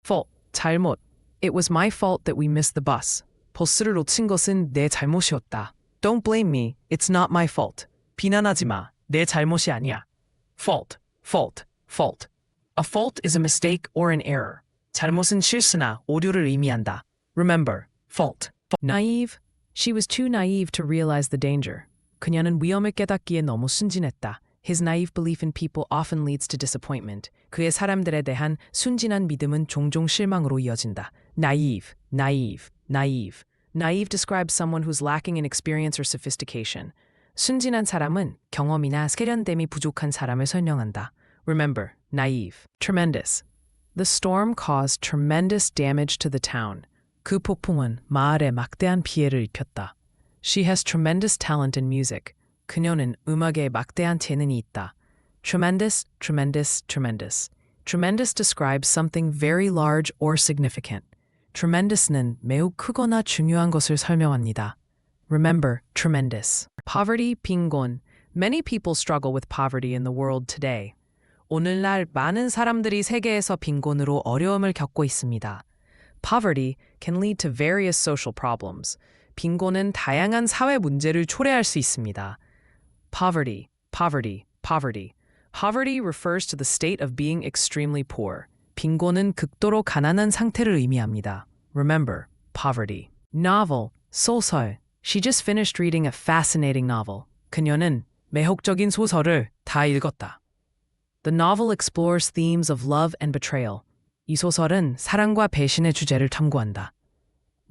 fault, 잘못. It was my fault that we missed the bus. 버스를 놓친 것은 내 잘못이었다. Don't blame me. It's not my fault. 비난하지 마. 내 잘못이 아니야. Fault, fault, fault. A fault is a mistake or an error. 잘못은 실수나 오류를 의미한다. Remember, fault. Naive. She was too naive to realize the danger. 그녀는 위험을 깨닫기에 너무 순진했다. His naive belief in people often leads to disappointment. 그의 사람들에 대한 순진한 믿음은 종종 실망으로 이어진다. Naive, naive, naive. Naive describes someone who's lacking in experience or sophistication. 순진한 사람은 경험이나 세련됨이 부족한 사람을 설명한다. Remember, naive. Tremendous. The storm caused tremendous damage to the town. 그 폭풍은 마을에 막대한 피해를 입혔다. She has tremendous talent in music. 그녀는 음악에 막대한 재능이 있다. Tremendous, tremendous, tremendous. Tremendous describes something very large or significant. Tremendous는 매우 크거나 중요한 것을 설명합니다. Remember, tremendous. Poverty, 빈곤. Many people struggle with poverty in the world today. 오늘날 많은 사람들이 세계에서 빈곤으로 어려움을 겪고 있습니다. Poverty can lead to various social problems. 빈곤은 다양한 사회 문제를 초래할 수 있습니다. Poverty, poverty, poverty. Poverty refers to the state of being extremely poor. 빈곤은 극도로 가난한 상태를 의미합니다. Remember, poverty. Novel, 소설. She just finished reading a fascinating novel. 그녀는 매혹적인 소설을 다 읽었다. The novel explores themes of love and betrayal. 이 소설은 사랑과 배신의 주제를 탐구한다.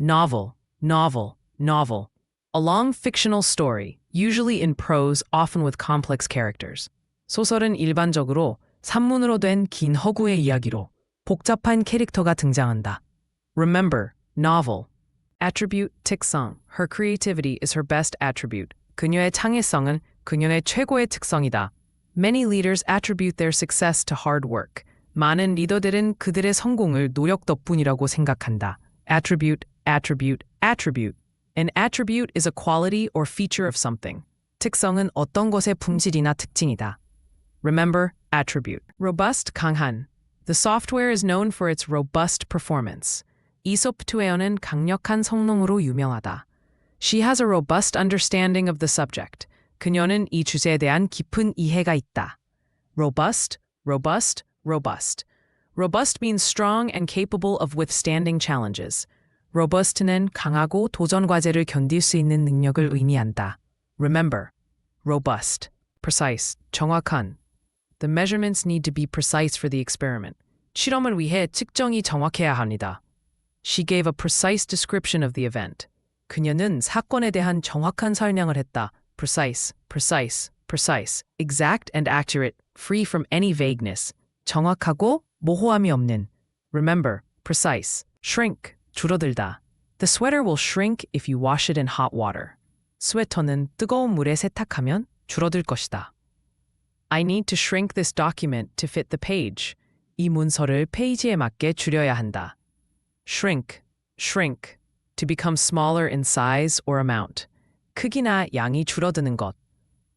Novel, novel, novel. A long fictional story, usually in prose, often with complex characters. 소설은 일반적으로 산문으로 된 긴 허구의 이야기로 복잡한 캐릭터가 등장한다. Remember, novel. Attribute, 특성. Her creativity is her best attribute. 그녀의 창의성은 그녀의 최고의 특성이다. Many leaders attribute their success to hard work. 많은 리더들은 그들의 성공을 노력 덕분이라고 생각한다. Attribute, attribute, attribute. An attribute is a quality or feature of something. 특성은 어떤 것의 품질이나 특징이다. Remember, attribute. Robust, 강한. The software is known for its robust performance. 이 소프트웨어는 강력한 성능으로 유명하다. She has a robust understanding of the subject. 그녀는 이 주제에 대한 깊은 이해가 있다. Robust, robust, robust. Robust means strong and capable of withstanding challenges. Robust는 강하고 도전 과제를 견딜 수 있는 능력을 의미한다. Remember, robust, precise, 정확한. The measurements need to be precise for the experiment. 실험을 위해 측정이 정확해야 합니다. She gave a precise description of the event. 그녀는 사건에 대한 정확한 설명을 했다. Precise, precise, precise. Exact and accurate, free from any vagueness. 정확하고 모호함이 없는. Remember, precise. Shrink, 줄어들다. The sweater will shrink if you wash it in hot water. 스웨터는 뜨거운 물에 세탁하면 줄어들 것이다. I need to shrink this document to fit the page. 이 문서를 페이지에 맞게 줄여야 한다. Shrink, shrink. To become smaller in size or amount. 크기나 양이 줄어드는 것.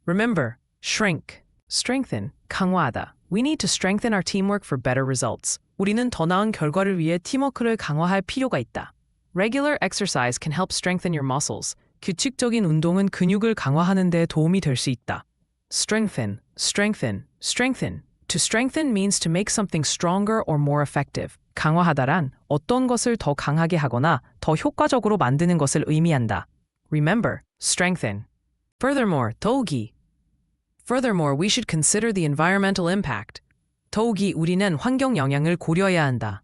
Remember, shrink. Strengthen, 강화하다. We need to strengthen our teamwork for better results. 우리는 더 나은 결과를 위해 팀워크를 강화할 필요가 있다. Regular exercise can help strengthen your muscles. 규칙적인 운동은 근육을 강화하는 데 도움이 될 수 있다. Strengthen, strengthen, strengthen. To strengthen means to make something stronger or more effective. 강화하다란 어떤 것을 더 강하게 하거나 더 효과적으로 만드는 것을 의미한다. Remember, strengthen. Furthermore, 더욱이. Furthermore, we should consider the environmental impact. 더욱이 우리는 환경 영향을 고려해야 한다.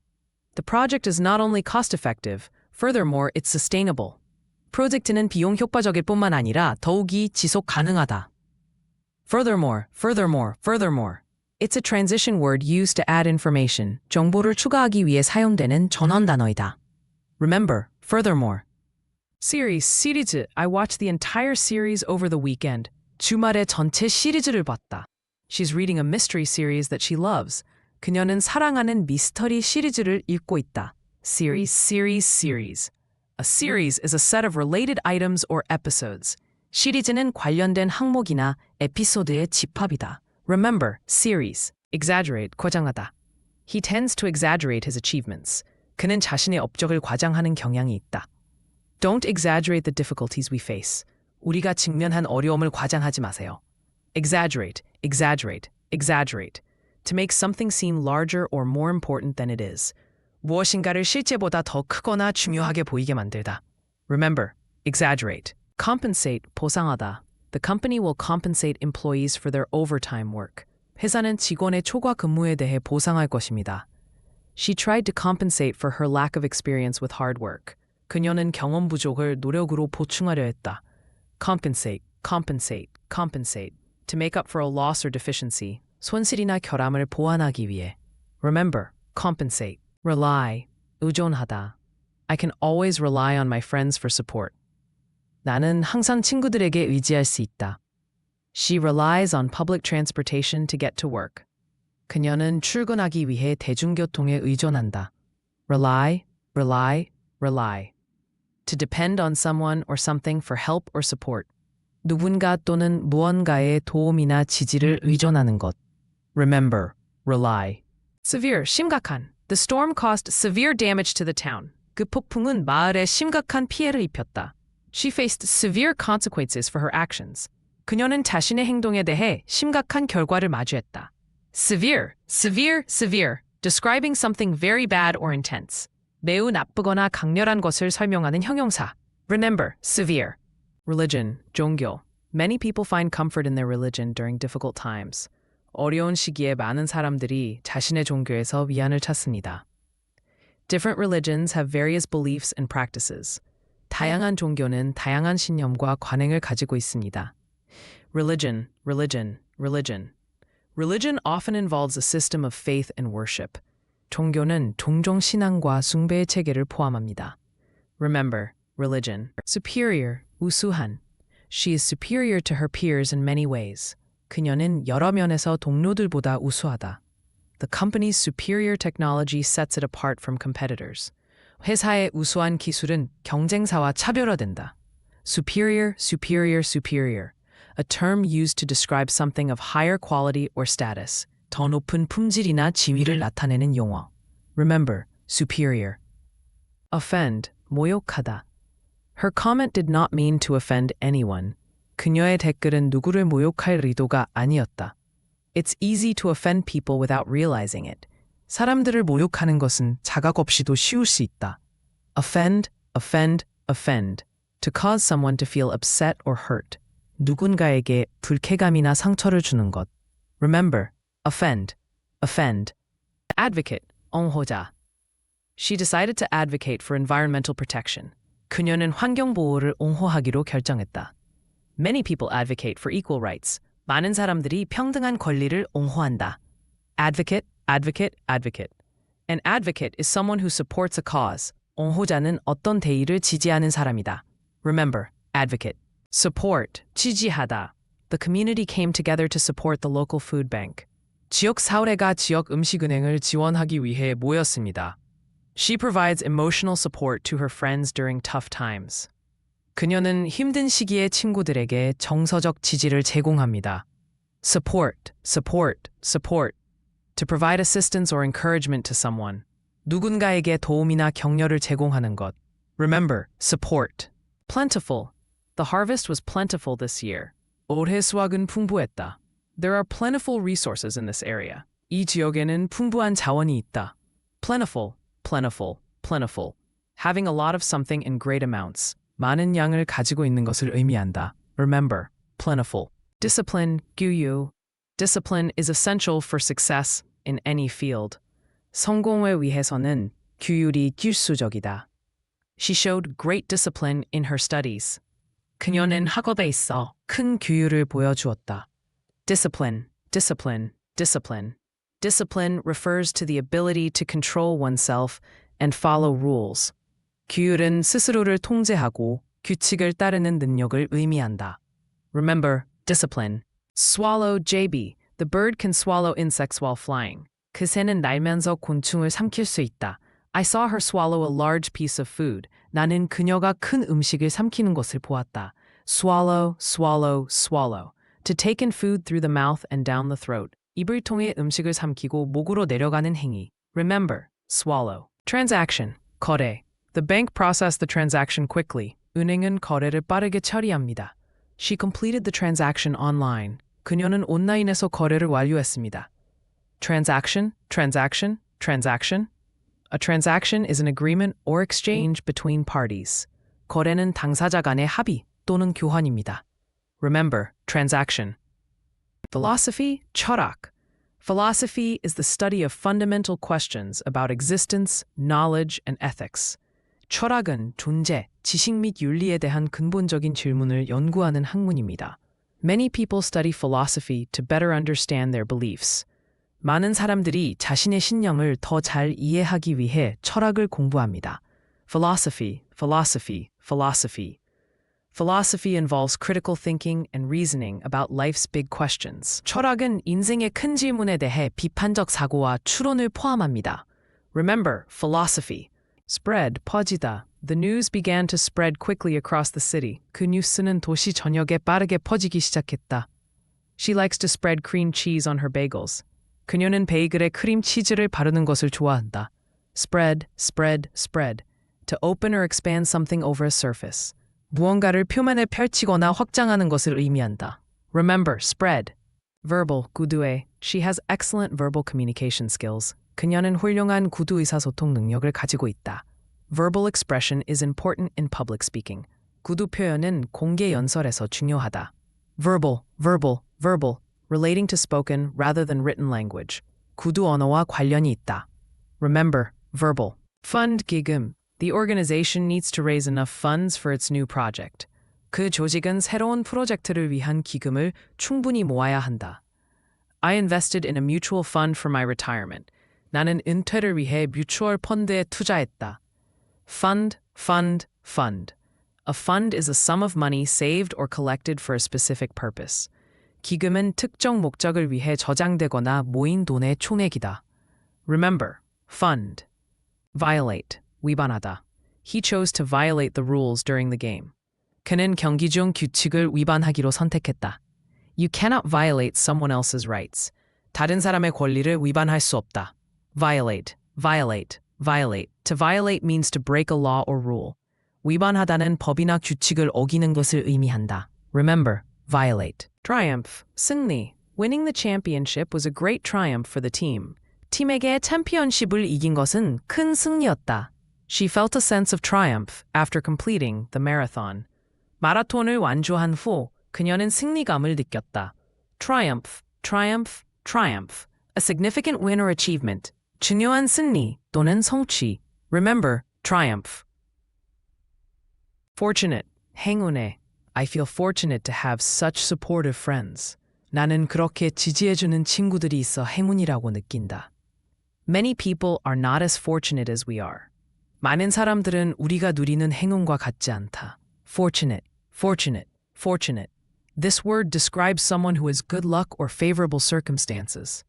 The project is not only cost-effective, furthermore, it's sustainable. 프로젝트는 비용 효과적일 뿐만 아니라 더욱이 지속 가능하다. Furthermore, furthermore, furthermore. It's a transition word used to add information. 정보를 추가하기 위해 사용되는 전원 단어이다. Remember, furthermore. Series, 시리즈. I watched the entire series over the weekend. 주말에 전체 시리즈를 봤다. She's reading a mystery series that she loves. 그녀는 사랑하는 미스터리 시리즈를 읽고 있다. Series, series, series. A series is a set of related items or episodes. 시리즈는 관련된 항목이나 에피소드의 집합이다. Remember, series. Exaggerate, 과장하다. He tends to exaggerate his achievements. 그는 자신의 업적을 과장하는 경향이 있다. Don't exaggerate the difficulties we face. 우리가 직면한 어려움을 과장하지 마세요. Exaggerate, exaggerate, exaggerate. To make something seem larger or more important than it is. 무엇인가를 실제보다 더 크거나 중요하게 보이게 만들다. Remember, exaggerate. Compensate, 보상하다. The company will compensate employees for their overtime work. 회사는 직원의 초과 근무에 대해 보상할 것입니다. She tried to compensate for her lack of experience with hard work. 그녀는 경험 부족을 노력으로 보충하려 했다. Compensate, compensate, compensate. To make up for a loss or deficiency. 손실이나 결함을 보완하기 위해. Remember, compensate. Rely, 의존하다. I can always rely on my friends for support. 나는 항상 친구들에게 의지할 수 있다. She relies on public transportation to get to work. 그녀는 출근하기 위해 대중교통에 의존한다. Rely, rely, rely. To depend on someone or something for help or support. 누군가 또는 무언가의 도움이나 지지를 의존하는 것. Remember, rely. Severe, 심각한. The storm caused severe damage to the town. 그 폭풍은 마을에 심각한 피해를 입혔다. She faced severe consequences for her actions. 그녀는 자신의 행동에 대해 심각한 결과를 마주했다. Severe, severe, severe. Describing something very bad or intense. 매우 나쁘거나 강렬한 것을 설명하는 형용사. Remember, severe. Religion, 종교. Many people find comfort in their religion during difficult times. 어려운 시기에 많은 사람들이 자신의 종교에서 위안을 찾습니다. Different religions have various beliefs and practices. 다양한 종교는 다양한 신념과 관행을 가지고 있습니다. Religion, religion, religion. Religion often involves a system of faith and worship. 종교는 종종 신앙과 숭배의 체계를 포함합니다. Remember, religion. Superior, 우수한. She is superior to her peers in many ways. 그녀는 여러 면에서 동료들보다 우수하다. The company's superior technology sets it apart from competitors. 회사의 우수한 기술은 경쟁사와 차별화된다. Superior, superior, superior. A term used to describe something of higher quality or status. 더 높은 품질이나 지위를 나타내는 용어. Remember, superior. Offend, 모욕하다. Her comment did not mean to offend anyone. 그녀의 댓글은 누구를 모욕할 의도가 아니었다. It's easy to offend people without realizing it. 사람들을 모욕하는 것은 자각 없이도 쉬울 수 있다. Offend, offend, offend. To cause someone to feel upset or hurt. 누군가에게 불쾌감이나 상처를 주는 것. Remember, offend, offend. Advocate, 옹호자. She decided to advocate for environmental protection. 그녀는 환경 보호를 옹호하기로 결정했다. Many people advocate for equal rights. 많은 사람들이 평등한 권리를 옹호한다. Advocate, advocate, advocate. An advocate is someone who supports a cause. 옹호자는 어떤 대의를 지지하는 사람이다. Remember, advocate. Support, 지지하다. The community came together to support the local food bank. 지역 사회가 지역 음식은행을 지원하기 위해 모였습니다. She provides emotional support to her friends during tough times. 그녀는 힘든 시기에 친구들에게 정서적 지지를 제공합니다. Support, support, support. To provide assistance or encouragement to someone. 누군가에게 도움이나 격려를 제공하는 것. Remember, support. Plentiful. The harvest was plentiful this year. 올해 수확은 풍부했다. There are plentiful resources in this area. 이 지역에는 풍부한 자원이 있다. Plentiful, plentiful, plentiful. Having a lot of something in great amounts. 많은 양을 가지고 있는 것을 의미한다. Remember, plentiful. Discipline, 규유. Discipline is essential for success in any field. 성공을 위해서는 규율이 필수적이다. She showed great discipline in her studies. 그녀는 학업에 있어 큰 규율을 보여주었다. Discipline, discipline, discipline. Discipline refers to the ability to control oneself and follow rules. 규율은 스스로를 통제하고 규칙을 따르는 능력을 의미한다. Remember, discipline. Swallow JB. The bird can swallow insects while flying. 그 새는 날면서 곤충을 삼킬 수 있다. I saw her swallow a large piece of food. 나는 그녀가 큰 음식을 삼키는 것을 보았다. Swallow, swallow, swallow. To take in food through the mouth and down the throat. 입을 통해 음식을 삼키고 목으로 내려가는 행위. Remember, swallow. Transaction, 거래. The bank processed the transaction quickly. 은행은 거래를 빠르게 처리합니다. She completed the transaction online. 그녀는 온라인에서 거래를 완료했습니다. Transaction, transaction, transaction. A transaction is an agreement or exchange between parties. 거래는 당사자 간의 합의 또는 교환입니다. Remember, transaction. Philosophy, 철학. Philosophy is the study of fundamental questions about existence, knowledge, and ethics. 철학은 존재, 지식 및 윤리에 대한 근본적인 질문을 연구하는 학문입니다. Many people study philosophy to better understand their beliefs. 많은 사람들이 자신의 신념을 더 잘 이해하기 위해 철학을 공부합니다. Philosophy, philosophy, philosophy. Philosophy involves critical thinking and reasoning about life's big questions. 철학은 인생의 큰 질문에 대해 비판적 사고와 추론을 포함합니다. Remember, philosophy. Spread, 퍼지다. The news began to spread quickly across the city. 그 뉴스는 도시 전역에 빠르게 퍼지기 시작했다. She likes to spread cream cheese on her bagels. 그녀는 베이글에 크림 치즈를 바르는 것을 좋아한다. Spread, spread, spread. To open or expand something over a surface. 무언가를 표면에 펼치거나 확장하는 것을 의미한다. Remember, spread. Verbal, 구두에. She has excellent verbal communication skills. 그녀는 훌륭한 구두 의사소통 능력을 가지고 있다. Verbal expression is important in public speaking. 구두 표현은 공개 연설에서 중요하다. Verbal, verbal, verbal. Relating to spoken rather than written language. 구두 언어와 관련이 있다. Remember, verbal. Fund, 기금. The organization needs to raise enough funds for its new project. 그 조직은 새로운 프로젝트를 위한 기금을 충분히 모아야 한다. I invested in a mutual fund for my retirement. 나는 은퇴를 위해 뮤추얼 펀드에 투자했다. Fund, fund, fund. A fund is a sum of money saved or collected for a specific purpose. 기금은 특정 목적을 위해 저장되거나 모인 돈의 총액이다. Remember, fund. Violate. 위반하다. He chose to violate the rules during the game. 그는 경기 중 규칙을 위반하기로 선택했다. You cannot violate someone else's rights. 다른 사람의 권리를 위반할 수 없다. Violate, violate, violate. To violate means to break a law or rule. 위반하다는 법이나 규칙을 어기는 것을 의미한다. Remember, violate. Triumph, 승리. Winning the championship was a great triumph for the team. 팀에게 챔피언십을 이긴 것은 큰 승리였다. She felt a sense of triumph after completing the marathon. 마라톤을 완주한 후 그녀는 승리감을 느꼈다. Triumph, triumph, triumph. A significant win or achievement. 중요한 승리 또는 성취. Remember, triumph. Fortunate, 행운에. I feel fortunate to have such supportive friends. 나는 그렇게 지지해주는 친구들이 있어 행운이라고 느낀다. Many people are not as fortunate as we are. 많은 사람들은 우리가 누리는 행운과 같지 않다. Fortunate, fortunate, fortunate. This word describes someone who has good luck or favorable circumstances.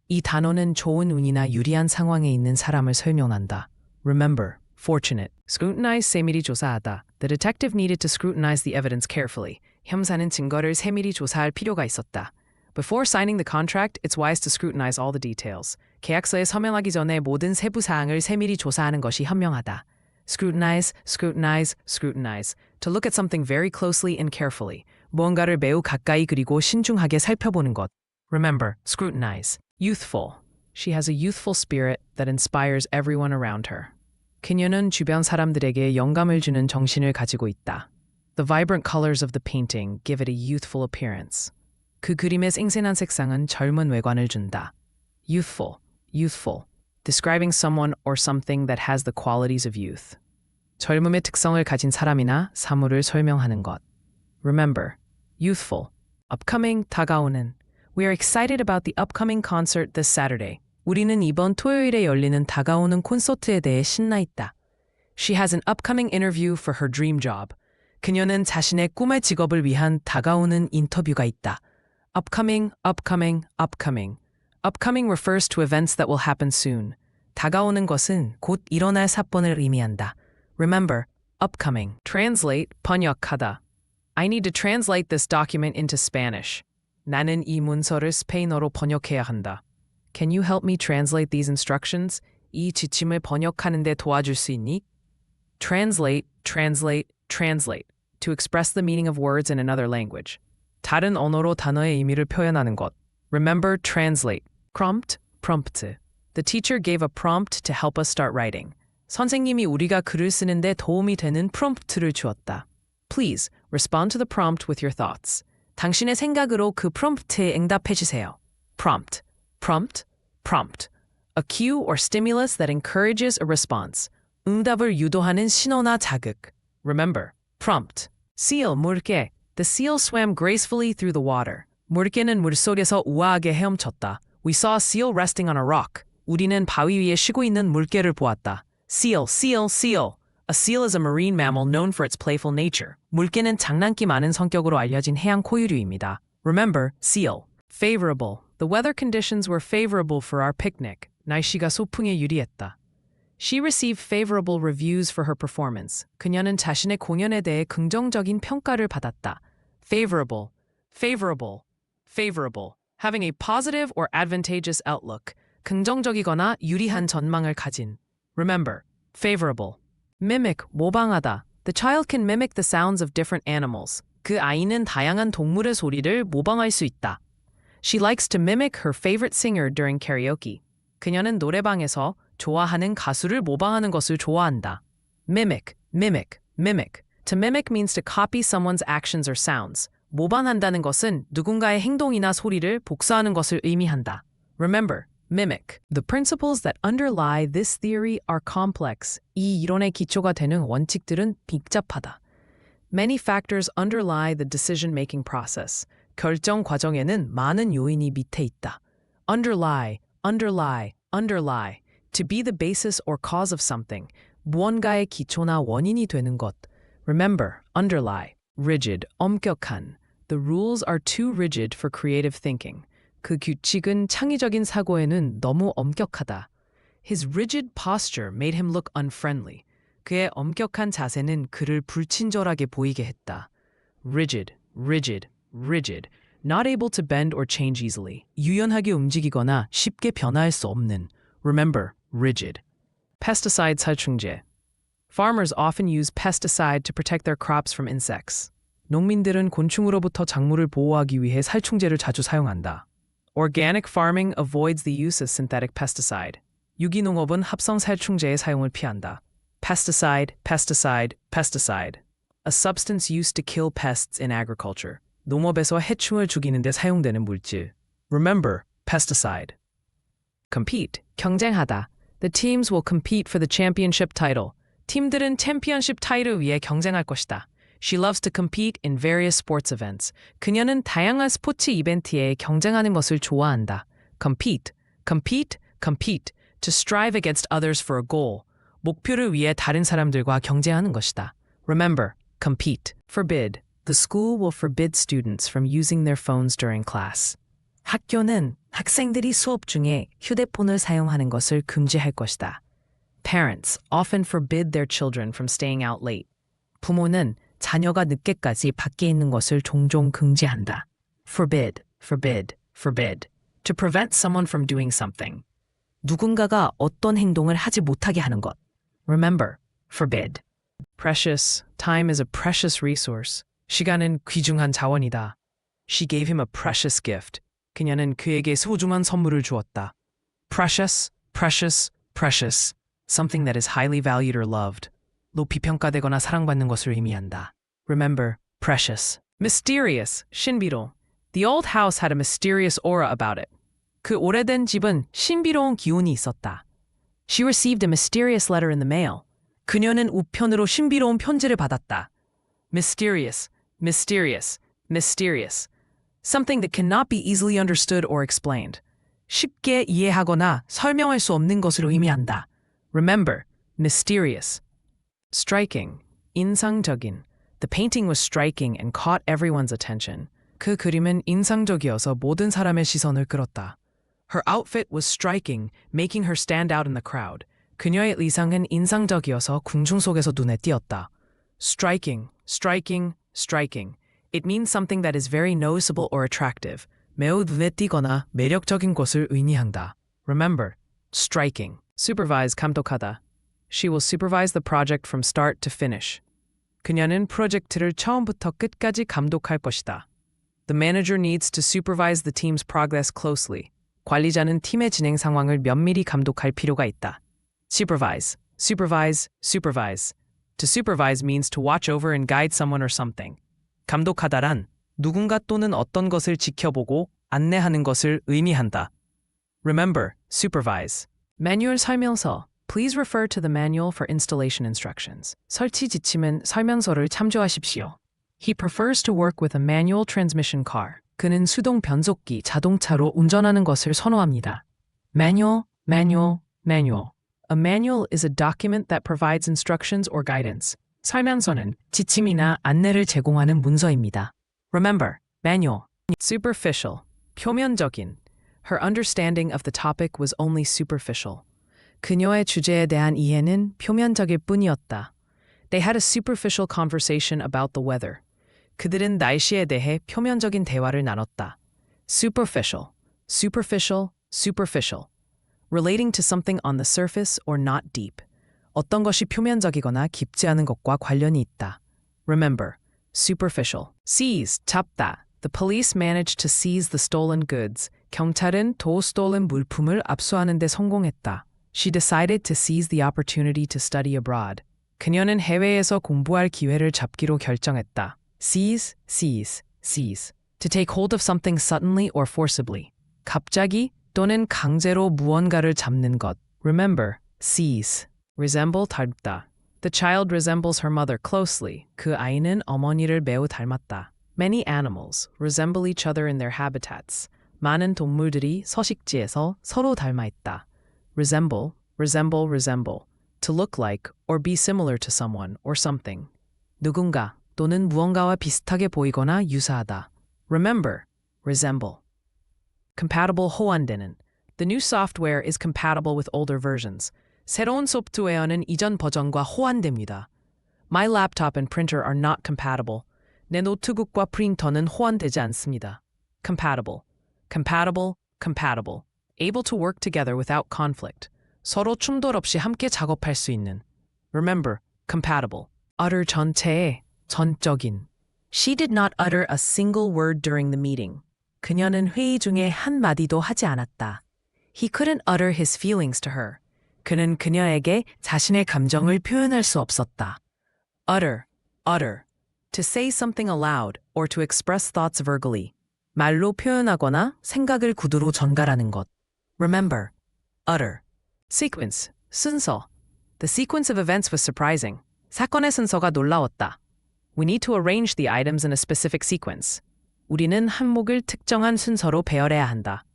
이 단어는 좋은 운이나 유리한 상황에 있는 사람을 설명한다. Remember, fortunate. Scrutinize, 세밀히 조사하다. The detective needed to scrutinize the evidence carefully. 형사는 증거를 세밀히 조사할 필요가 있었다. Before signing the contract, it's wise to scrutinize all the details. 계약서에 서명하기 전에 모든 세부 사항을 세밀히 조사하는 것이 현명하다. Scrutinize, scrutinize, scrutinize. To look at something very closely and carefully. 무언가를 매우 가까이 그리고 신중하게 살펴보는 것. Remember, scrutinize. Youthful. She has a youthful spirit that inspires everyone around her. 그녀는 주변 사람들에게 영감을 주는 정신을 가지고 있다. The vibrant colors of the painting give it a youthful appearance. 그 그림의 생생한 색상은 젊은 외관을 준다. Youthful, youthful. Describing someone or something that has the qualities of youth. 젊음의 특성을 가진 사람이나 사물을 설명하는 것. Remember, youthful. Upcoming, 다가오는. We are excited about the upcoming concert this Saturday. 우리는 이번 토요일에 열리는 다가오는 콘서트에 대해 신나 있다. She has an upcoming interview for her dream job. 그녀는 자신의 꿈의 직업을 위한 다가오는 인터뷰가 있다. Upcoming, upcoming, upcoming. Upcoming refers to events that will happen soon. 다가오는 것은 곧 일어날 사건을 의미한다. Remember, upcoming. Translate, 번역하다. I need to translate this document into Spanish. 나는 이 문서를 스페인어로 번역해야 한다. Can you help me translate these instructions? 이 지침을 번역하는 데 도와줄 수 있니? Translate, translate, translate. To express the meaning of words in another language. 다른 언어로 단어의 의미를 표현하는 것. Remember, translate. Prompt, prompt. The teacher gave a prompt to help us start writing. 선생님이 우리가 글을 쓰는데 도움이 되는 프롬프트를 주었다. Please, respond to the prompt with your thoughts. 당신의 생각으로 그 프롬프트에 응답해 주세요. Prompt, prompt, prompt. A cue or stimulus that encourages a response. 응답을 유도하는 신호나 자극. Remember, prompt. Seal, 물개. The seal swam gracefully through the water. 물개는 물속에서 우아하게 헤엄쳤다. We saw a seal resting on a rock. 우리는 바위 위에 쉬고 있는 물개를 보았다. Seal, seal, seal. A seal is a marine mammal known for its playful nature. 물개는 장난기 많은 성격으로 알려진 해양 고유류입니다. Remember, seal. Favorable. The weather conditions were favorable for our picnic. 날씨가 소풍에 유리했다. She received favorable reviews for her performance. 그녀는 자신의 공연에 대해 긍정적인 평가를 받았다. Favorable, favorable, favorable. Having a positive or advantageous outlook. 긍정적이거나 유리한 전망을 가진. Remember, favorable. Mimic, 모방하다. The child can mimic the sounds of different animals. 그 아이는 다양한 동물의 소리를 모방할 수 있다. She likes to mimic her favorite singer during karaoke. 그녀는 노래방에서 좋아하는 가수를 모방하는 것을 좋아한다. Mimic, mimic, mimic. To mimic means to copy someone's actions or sounds. 모방한다는 것은 누군가의 행동이나 소리를 복사하는 것을 의미한다. Remember, mimic. The principles that underlie this theory are complex. 이 이론의 기초가 되는 원칙들은 복잡하다. Many factors underlie the decision-making process. 결정 과정에는 많은 요인이 밑에 있다. Underlie, underlie, underlie. To be the basis or cause of something. 무언가의 기초나 원인이 되는 것. Remember, underlie. Rigid, 엄격한. The rules are too rigid for creative thinking. 그 규칙은 창의적인 사고에는 너무 엄격하다. His rigid posture made him look unfriendly. 그의 엄격한 자세는 그를 불친절하게 보이게 했다. Rigid, rigid, rigid. Not able to bend or change easily. 유연하게 움직이거나 쉽게 변화할 수 없는. Remember, rigid. Pesticide 살충제. Farmers often use pesticide to protect their crops from insects. 농민들은 곤충으로부터 작물을 보호하기 위해 살충제를 자주 사용한다. Organic farming avoids the use of synthetic pesticide. 유기농업은 합성 살충제의 사용을 피한다. Pesticide, pesticide, pesticide. A substance used to kill pests in agriculture. 농업에서 해충을 죽이는 데 사용되는 물질. Remember, pesticide. Compete, 경쟁하다. The teams will compete for the championship title. 팀들은 챔피언십 타이틀을 위해 경쟁할 것이다. She loves to compete in various sports events. 그녀는 다양한 스포츠 이벤트에 경쟁하는 것을 좋아한다. Compete, compete, compete. To strive against others for a goal. 목표를 위해 다른 사람들과 경쟁하는 것이다. Remember, compete. Forbid. The school will forbid students from using their phones during class. 학교는 학생들이 수업 중에 휴대폰을 사용하는 것을 금지할 것이다. Parents often forbid their children from staying out late. 부모는 자녀가 늦게까지 밖에 있는 것을 종종 금지한다. Forbid, forbid, forbid. To prevent someone from doing something. 누군가가 어떤 행동을 하지 못하게 하는 것. Remember, forbid. Precious. Time is a precious resource. 시간은 귀중한 자원이다. She gave him a precious gift. 그녀는 그에게 소중한 선물을 주었다. Precious, precious, precious. Something that is highly valued or loved. 높이 평가되거나 사랑받는 것을 의미한다. Remember, precious. Mysterious, 신비로. The old house had a mysterious aura about it. 그 오래된 집은 신비로운 기운이 있었다. She received a mysterious letter in the mail. 그녀는 우편으로 신비로운 편지를 받았다. Mysterious, mysterious, mysterious. Something that cannot be easily understood or explained. 쉽게 이해하거나 설명할 수 없는 것을 의미한다. Remember, mysterious. Striking, 인상적인. The painting was striking and caught everyone's attention. 그 그림은 인상적이어서 모든 사람의 시선을 끌었다. Her outfit was striking, making her stand out in the crowd. 그녀의 의상은 인상적이어서 궁중 속에서 눈에 띄었다. Striking, striking, striking. It means something that is very noticeable or attractive. 매우 눈에 띄거나 매력적인 것을 의미한다. Remember, striking. Supervise, 감독하다. She will supervise the project from start to finish. 그녀는 프로젝트를 처음부터 끝까지 감독할 것이다. The manager needs to supervise the team's progress closely. 관리자는 팀의 진행 상황을 면밀히 감독할 필요가 있다. Supervise, supervise, supervise. To supervise means to watch over and guide someone or something. 감독하다란 누군가 또는 어떤 것을 지켜보고 안내하는 것을 의미한다. Remember, supervise. Manual 설명서. Please refer to the manual for installation instructions. 설치 지침은 설명서를 참조하십시오. He prefers to work with a manual transmission car. 그는 수동 변속기 자동차로 운전하는 것을 선호합니다. Manual, manual, manual. A manual is a document that provides instructions or guidance. 설명서는 지침이나 안내를 제공하는 문서입니다. Remember, manual. Superficial, 표면적인. Her understanding of the topic was only superficial. 그녀의 주제에 대한 이해는 표면적일 뿐이었다. They had a superficial conversation about the weather. 그들은 날씨에 대해 표면적인 대화를 나눴다. Superficial, superficial, superficial. Relating to something on the surface or not deep. 어떤 것이 표면적이거나 깊지 않은 것과 관련이 있다. Remember, superficial. Seize, 잡다. The police managed to seize the stolen goods. 경찰은 도 stolen 물품을 압수하는 데 성공했다. She decided to seize the opportunity to study abroad. 그녀는 해외에서 공부할 기회를 잡기로 결정했다. Seize, seize, seize. To take hold of something suddenly or forcibly. 갑자기 또는 강제로 무언가를 잡는 것. Remember, seize. Resemble, 닮다. The child resembles her mother closely. 그 아이는 어머니를 매우 닮았다. Many animals resemble each other in their habitats. 많은 동물들이 서식지에서 서로 닮아 있다. Resemble, resemble, resemble. To look like or be similar to someone or something. 누군가 또는 무언가와 비슷하게 보이거나 유사하다. Remember, resemble. Compatible, 호환되는. The new software is compatible with older versions. 새로운 소프트웨어는 이전 버전과 호환됩니다. My laptop and printer are not compatible. 내 노트북과 프린터는 호환되지 않습니다. Compatible, compatible, compatible. Able to work together without conflict. 서로 충돌 없이 함께 작업할 수 있는. Remember, compatible. Utter 전체의 전적인. She did not utter a single word during the meeting. 그녀는 회의 중에 한 마디도 하지 않았다. He couldn't utter his feelings to her. 그는 그녀에게 자신의 감정을 표현할 수 없었다. Utter, utter. To say something aloud or to express thoughts verbally. 말로 표현하거나 생각을 구두로 전달하는 것. Remember, utter. Sequence, 순서. The sequence of events was surprising. 사건의 순서가 놀라웠다. We need to arrange the items in a specific sequence. 우리는 항목을 특정한 순서로 배열해야 한다.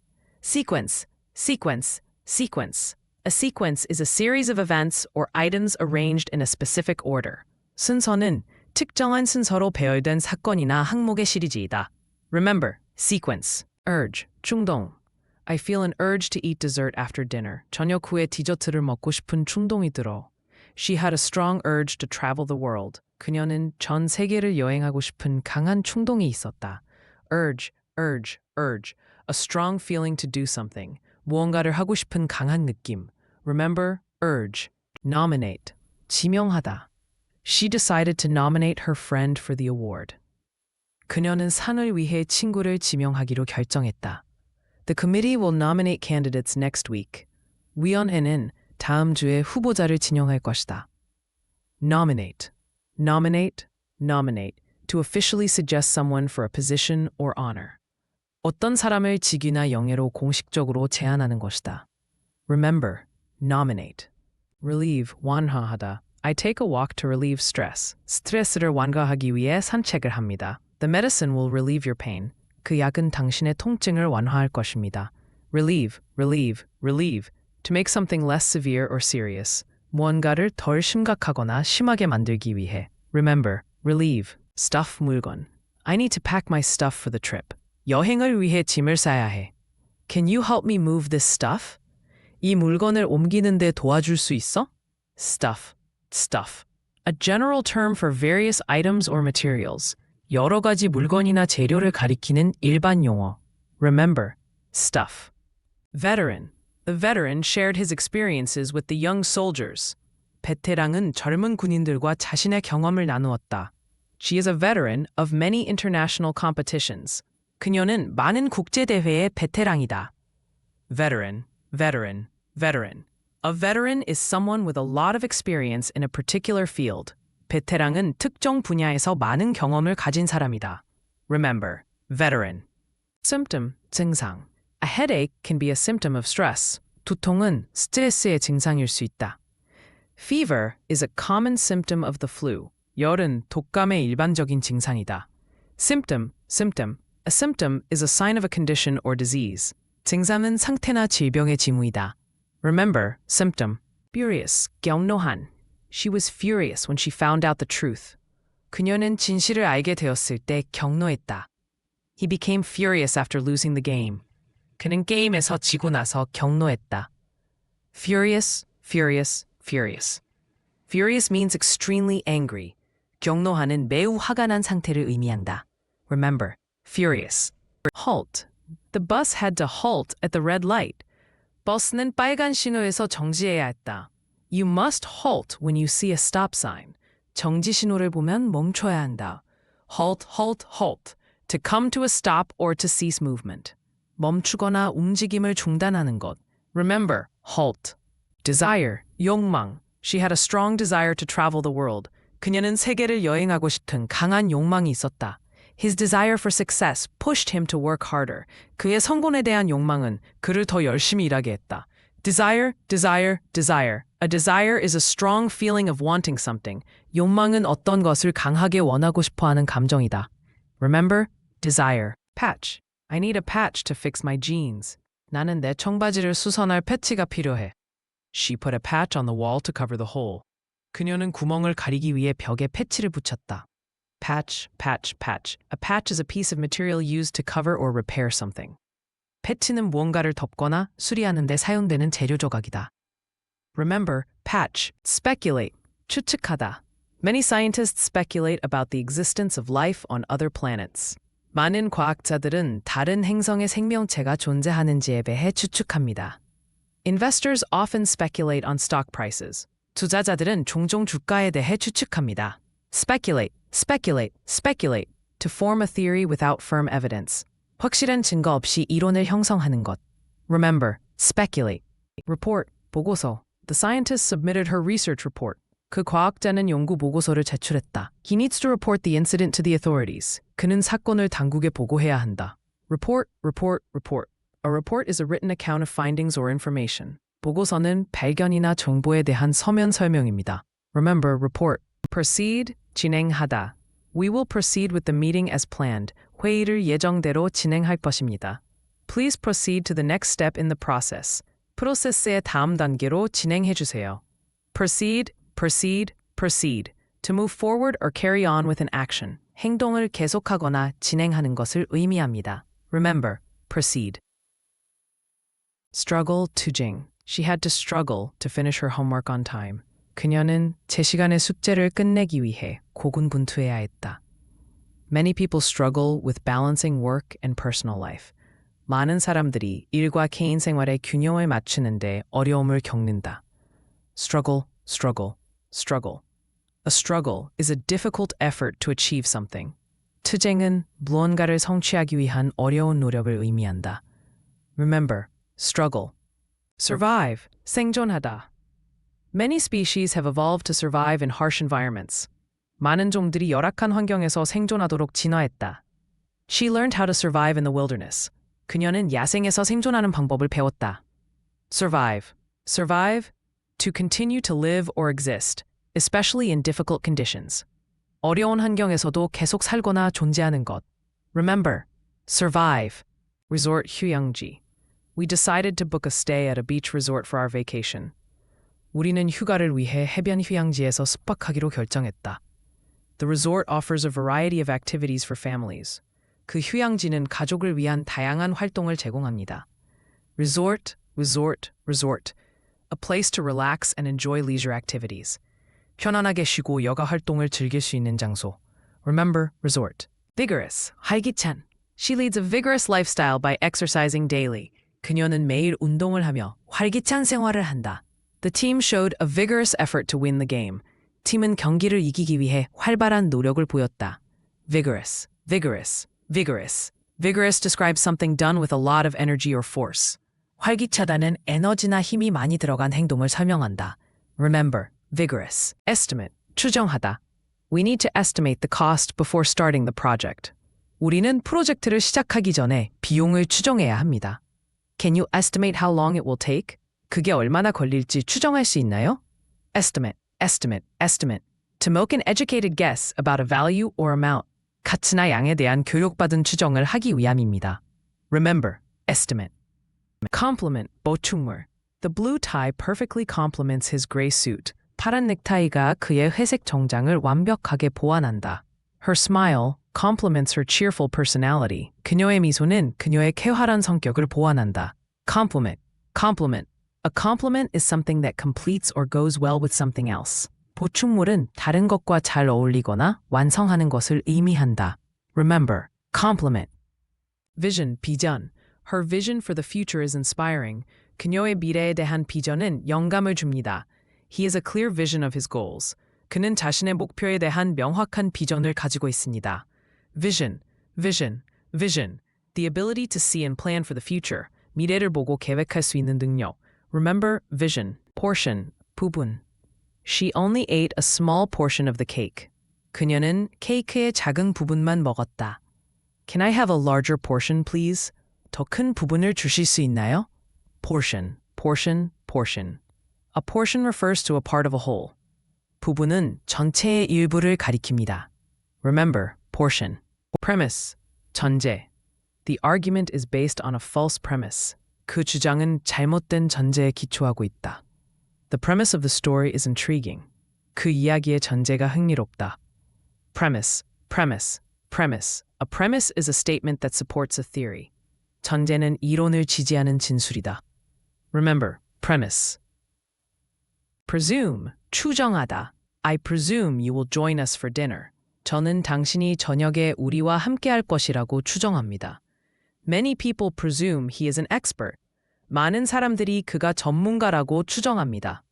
Sequence, sequence, sequence. A sequence is a series of events or items arranged in a specific order. 순서는 특정한 순서로 배열된 사건이나 항목의 시리즈이다. Remember, sequence. Urge, 충동. I feel an urge to eat dessert after dinner. 저녁 후에 디저트를 먹고 싶은 충동이 들어. She had a strong urge to travel the world. 그녀는 전 세계를 여행하고 싶은 강한 충동이 있었다. Urge, urge, urge. A strong feeling to do something. 무언가를 하고 싶은 강한 느낌. Remember, urge. Nominate. 지명하다. She decided to nominate her friend for the award. 그녀는 상을 위해 친구를 지명하기로 결정했다. The committee will nominate candidates next week. 위원회는 다음 주에 후보자를 지명할 것이다. Nominate. Nominate, nominate. To officially suggest someone for a position or honor. 어떤 사람을 직위나 영예로 공식적으로 제안하는 것이다. Remember, nominate. Relieve, 완화하다. I take a walk to relieve stress. 스트레스를 완화하기 위해 산책을 합니다. The medicine will relieve your pain. 그 약은 당신의 통증을 완화할 것입니다. Relieve, relieve, relieve. To make something less severe or serious. 무언가를 덜 심각하거나 심하게 만들기 위해. Remember, relieve. Stuff 물건. I need to pack my stuff for the trip. 여행을 위해 짐을 싸야 해. Can you help me move this stuff? 이 물건을 옮기는데 도와줄 수 있어? Stuff, stuff. A general term for various items or materials. 여러 가지 물건이나 재료를 가리키는 일반 용어. Remember, stuff. Veteran. The veteran shared his experiences with the young soldiers. 베테랑은 젊은 군인들과 자신의 경험을 나누었다. She is a veteran of many international competitions. 그녀는 많은 국제대회의 베테랑이다. Veteran, veteran, veteran. A veteran is someone with a lot of experience in a particular field. 베테랑은 특정 분야에서 많은 경험을 가진 사람이다. Remember, veteran. Symptom, 증상. A headache can be a symptom of stress. 두통은 스트레스의 증상일 수 있다. Fever is a common symptom of the flu. 열은 독감의 일반적인 증상이다. Symptom, symptom. A symptom is a sign of a condition or disease. 증상은 상태나 질병의 징후이다. Remember, symptom. Furious, 경노한. She was furious when she found out the truth. 그녀는 진실을 알게 되었을 때 경노했다. He became furious after losing the game. 그는 게임에서 지고 나서 경노했다. Furious, furious, furious. Furious means extremely angry. 경노하는 매우 화가 난 상태를 의미한다. Remember, furious. Halt. The bus had to halt at the red light. 버스는 빨간 신호에서 정지해야 했다. You must halt when you see a stop sign. 정지 신호를 보면 멈춰야 한다. Halt, halt, halt. To come to a stop or to cease movement. 멈추거나 움직임을 중단하는 것. Remember, halt. Desire, 욕망. She had a strong desire to travel the world. 그녀는 세계를 여행하고 싶은 강한 욕망이 있었다. His desire for success pushed him to work harder. 그의 성공에 대한 욕망은 그를 더 열심히 일하게 했다. Desire, desire, desire. A desire is a strong feeling of wanting something. 욕망은 어떤 것을 강하게 원하고 싶어하는 감정이다. Remember, desire. Patch. I need a patch to fix my jeans. 나는 내 청바지를 수선할 패치가 필요해. She put a patch on the wall to cover the hole. 그녀는 구멍을 가리기 위해 벽에 패치를 붙였다. Patch, patch, patch. A patch is a piece of material used to cover or repair something. 패치는 무언가를 덮거나 수리하는 데 사용되는 재료 조각이다. Remember, patch. Speculate. 추측하다. Many scientists speculate about the existence of life on other planets. 많은 과학자들은 다른 행성의 생명체가 존재하는지에 대해 추측합니다. Investors often speculate on stock prices. 투자자들은 종종 주가에 대해 추측합니다. Speculate, speculate, speculate. To form a theory without firm evidence. 확실한 증거 없이 이론을 형성하는 것. Remember, speculate. Report, 보고서. The scientist submitted her research report. 그 과학자는 연구 보고서를 제출했다. He needs to report the incident to the authorities. 그는 사건을 당국에 보고해야 한다. Report, report, report. A report is a written account of findings or information. 보고서는 발견이나 정보에 대한 서면 설명입니다. Remember, report. Proceed, 진행하다. We will proceed with the meeting as planned. 회의를 예정대로 진행할 것입니다. Please proceed to the next step in the process. 프로세스의 다음 단계로 진행해 주세요. Proceed, proceed, proceed. To move forward or carry on with an action. 행동을 계속하거나 진행하는 것을 의미합니다. Remember, proceed. Struggle, 투쟁. She had to struggle to finish her homework on time. 그녀는 제 시간에 숙제를 끝내기 위해 고군분투해야 했다. Many people struggle with balancing work and personal life. 많은 사람들이 일과 개인 생활의 균형을 맞추는데 어려움을 겪는다. Struggle, struggle, struggle. A struggle is a difficult effort to achieve something. 투쟁은 무언가를 성취하기 위한 어려운 노력을 의미한다. Remember, struggle. Survive, 생존하다. Many species have evolved to survive in harsh environments. 많은 종들이 열악한 환경에서 생존하도록 진화했다. She learned how to survive in the wilderness. 그녀는 야생에서 생존하는 방법을 배웠다. Survive. Survive. To continue to live or exist, especially in difficult conditions. 어려운 환경에서도 계속 살거나 존재하는 것. Remember. Survive. Resort 휴양지. We decided to book a stay at a beach resort for our vacation. 우리는 휴가를 위해 해변 휴양지에서 숙박하기로 결정했다. The resort offers a variety of activities for families. 그 휴양지는 가족을 위한 다양한 활동을 제공합니다. Resort, resort, resort. A place to relax and enjoy leisure activities. 편안하게 쉬고 여가 활동을 즐길 수 있는 장소. Remember, resort. Vigorous, 활기찬. She leads a vigorous lifestyle by exercising daily. 그녀는 매일 운동을 하며 활기찬 생활을 한다. The team showed a vigorous effort to win the game. 팀은 경기를 이기기 위해 활발한 노력을 보였다. Vigorous, vigorous, vigorous. Vigorous describes something done with a lot of energy or force. 활기차다는 에너지나 힘이 많이 들어간 행동을 설명한다. Remember, vigorous. Estimate, 추정하다. We need to estimate the cost before starting the project. 우리는 프로젝트를 시작하기 전에 비용을 추정해야 합니다. Can you estimate how long it will take? 그게 얼마나 걸릴지 추정할 수 있나요? Estimate, estimate, estimate. To make an educated guess about a value or amount. 가치나 양에 대한 교육받은 추정을 하기 위함입니다. Remember, estimate. Complement, 보충물. The blue tie perfectly complements his gray suit. 파란 넥타이가 그의 회색 정장을 완벽하게 보완한다. Her smile complements her cheerful personality. 그녀의 미소는 그녀의 쾌활한 성격을 보완한다. Complement, complement. A complement is something that completes or goes well with something else. 보충물은 다른 것과 잘 어울리거나 완성하는 것을 의미한다. Remember, complement. Vision, 비전. Her vision for the future is inspiring. 그녀의 미래에 대한 비전은 영감을 줍니다. He has a clear vision of his goals. 그는 자신의 목표에 대한 명확한 비전을 가지고 있습니다. Vision, vision, vision. The ability to see and plan for the future. 미래를 보고 계획할 수 있는 능력. Remember, vision, portion, 부분. She only ate a small portion of the cake. 그녀는 케이크의 작은 부분만 먹었다. Can I have a larger portion, please? 더 큰 부분을 주실 수 있나요? Portion, portion, portion. A portion refers to a part of a whole. 부분은 전체의 일부를 가리킵니다. Remember, portion. Premise, 전제. The argument is based on a false premise. 그 주장은 잘못된 전제에 기초하고 있다. The premise of the story is intriguing. 그 이야기의 전제가 흥미롭다. Premise, premise, premise. A premise is a statement that supports a theory. 전제는 이론을 지지하는 진술이다. Remember, premise. Presume, 추정하다. I presume you will join us for dinner. 저는 당신이 저녁에 우리와 함께할 것이라고 추정합니다. Many people presume he is an expert. 많은 사람들이 그가 전문가라고 추정합니다.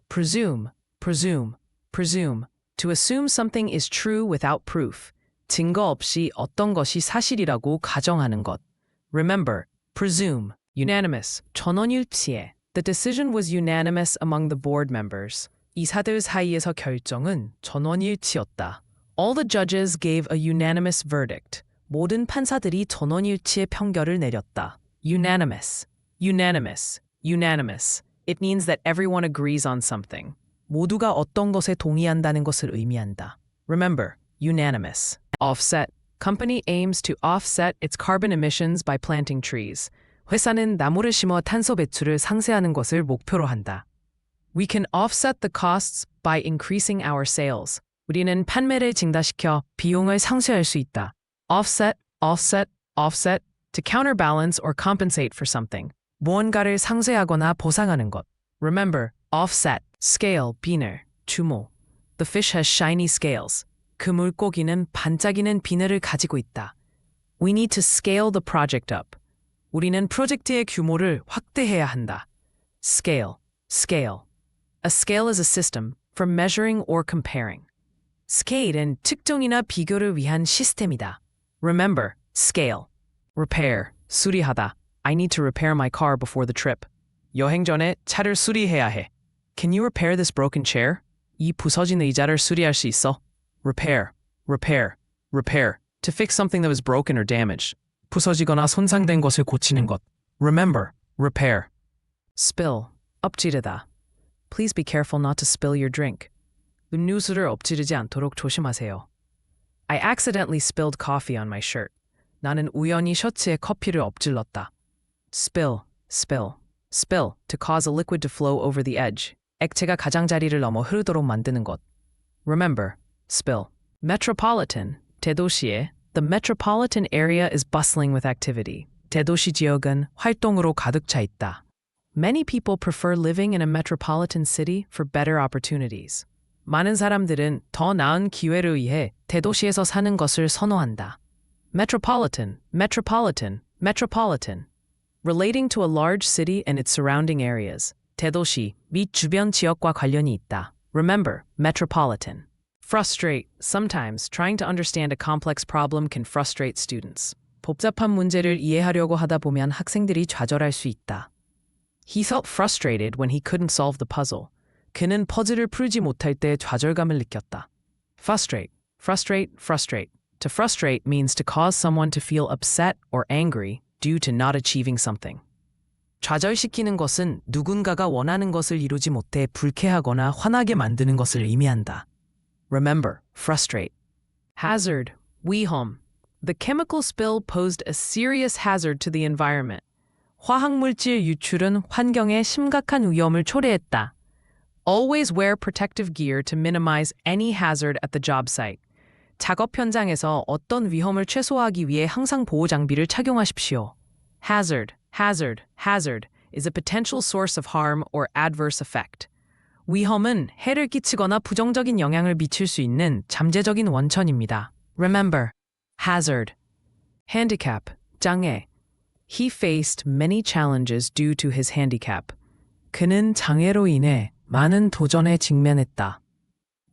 Presume, presume, presume. To assume something is true without proof. 증거 없이 어떤 것이 사실이라고 가정하는 것. Remember, presume. Unanimous, 전원일치해. The decision was unanimous among the board members. 이사들 사이에서 결정은 전원일치였다. All the judges gave a unanimous verdict. 모든 판사들이 전원일치의 평결을 내렸다. Unanimous, unanimous, unanimous. It means that everyone agrees on something. 모두가 어떤 것에 동의한다는 것을 의미한다. Remember, unanimous. Offset. Company aims to offset its carbon emissions by planting trees. 회사는 나무를 심어 탄소 배출을 상쇄하는 것을 목표로 한다. We can offset the costs by increasing our sales. 우리는 판매를 증가시켜 비용을 상쇄할 수 있다. Offset, offset, offset. To counterbalance or compensate for something. 무언가를 상쇄하거나 보상하는 것. Remember, offset. Scale, 비늘, 주모. The fish has shiny scales. 그 물고기는 반짝이는 비늘을 가지고 있다. We need to scale the project up. 우리는 프로젝트의 규모를 확대해야 한다. Scale, scale. A scale is a system for measuring or comparing. Scale은 측정이나 비교를 위한 시스템이다. Remember, scale. Repair, 수리하다. I need to repair my car before the trip. 여행 전에 차를 수리해야 해. Can you repair this broken chair? 이 부서진 의자를 수리할 수 있어? Repair, repair, repair. To fix something that was broken or damaged. 부서지거나 손상된 것을 고치는 것. Remember, repair. Spill, 엎지르다. Please be careful not to spill your drink. 음료수를 엎지르지 않도록 조심하세요. I accidentally spilled coffee on my shirt. 나는 우연히 셔츠에 커피를 엎질렀다. Spill, spill, spill. To cause a liquid to flow over the edge. 액체가 가장자리를 넘어 흐르도록 만드는 것. Remember, spill. Metropolitan, 대도시에. The metropolitan area is bustling with activity. 대도시 지역은 활동으로 가득 차 있다. Many people prefer living in a metropolitan city for better opportunities. 많은 사람들은 더 나은 기회를 위해 대도시에서 사는 것을 선호한다. Metropolitan, metropolitan, metropolitan. Relating to a large city and its surrounding areas. 대도시, 및 주변 지역과 관련이 있다. Remember, metropolitan. Frustrate. Sometimes trying to understand a complex problem can frustrate students. 복잡한 문제를 이해하려고 하다 보면 학생들이 좌절할 수 있다. He felt frustrated when he couldn't solve the puzzle. 그는 퍼즐을 풀지 못할 때 좌절감을 느꼈다. Frustrate, frustrate, frustrate. To frustrate means to cause someone to feel upset or angry due to not achieving something. 좌절시키는 것은 누군가가 원하는 것을 이루지 못해 불쾌하거나 화나게 만드는 것을 의미한다. Remember, frustrate. Hazard, 위험. The chemical spill posed a serious hazard to the environment. 화학물질 유출은 환경에 심각한 위험을 초래했다. Always wear protective gear to minimize any hazard at the job site. 작업 현장에서 어떤 위험을 최소화하기 위해 항상 보호 장비를 착용하십시오. Hazard, hazard, hazard is a potential source of harm or adverse effect. 위험은 해를 끼치거나 부정적인 영향을 미칠 수 있는 잠재적인 원천입니다. Remember, hazard. Handicap, 장애. He faced many challenges due to his handicap. 그는 장애로 인해 많은 도전에 직면했다.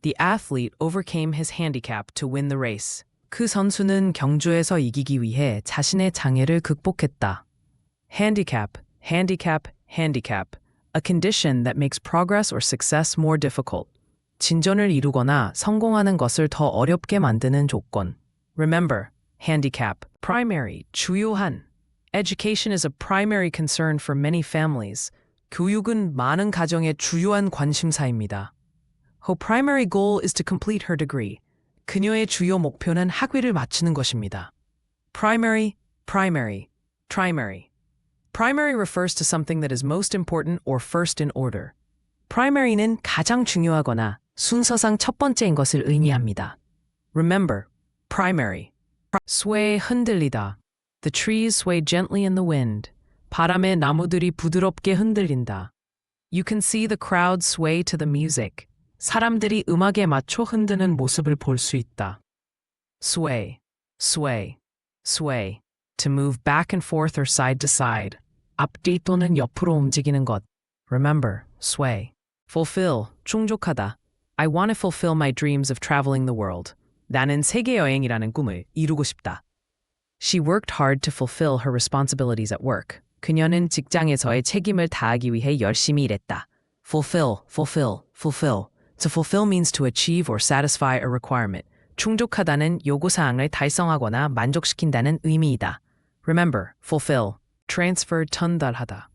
The athlete overcame his handicap to win the race. 그 선수는 경주에서 이기기 위해 자신의 장애를 극복했다. Handicap, handicap, handicap. A condition that makes progress or success more difficult. 진전을 이루거나 성공하는 것을 더 어렵게 만드는 조건. Remember, handicap, primary, 주요한. Education is a primary concern for many families. 교육은 많은 가정의 주요한 관심사입니다. Her primary goal is to complete her degree. 그녀의 주요 목표는 학위를 마치는 것입니다. Primary, primary, primary. Primary refers to something that is most important or first in order. Primary는 가장 중요하거나 순서상 첫 번째인 것을 의미합니다. Remember, primary. Sway, 흔들리다. The trees sway gently in the wind. 바람에 나무들이 부드럽게 흔들린다. You can see the crowd sway to the music. 사람들이 음악에 맞춰 흔드는 모습을 볼 수 있다. Sway, sway, sway. To move back and forth or side to side. 앞뒤 또는 옆으로 움직이는 것. Remember, sway. Fulfill, 충족하다. I want to fulfill my dreams of traveling the world. 나는 세계 여행이라는 꿈을 이루고 싶다. She worked hard to fulfill her responsibilities at work. 그녀는 직장에서의 책임을 다하기 위해 열심히 일했다. Fulfill, fulfill, fulfill. To fulfill means to achieve or satisfy a requirement. 충족하다는 요구사항을 달성하거나 만족시킨다는 의미이다. Remember, fulfill. Transfer, 전달하다.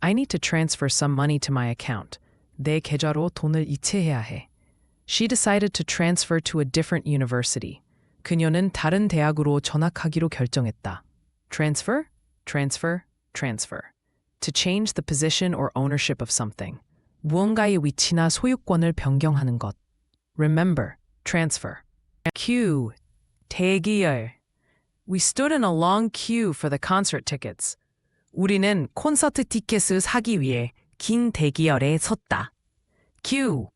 I need to transfer some money to my account. 내 계좌로 돈을 이체해야 해. She decided to transfer to a different university. 그녀는 다른 대학으로 전학하기로 결정했다. Transfer, transfer, transfer. To change the position or ownership of something. 무언가의 위치나 소유권을 변경하는 것. Remember, transfer. Queue, 대기열. We stood in a long queue for the concert tickets. 우리는 콘서트 티켓을 사기 위해 긴 대기열에 섰다. Queue,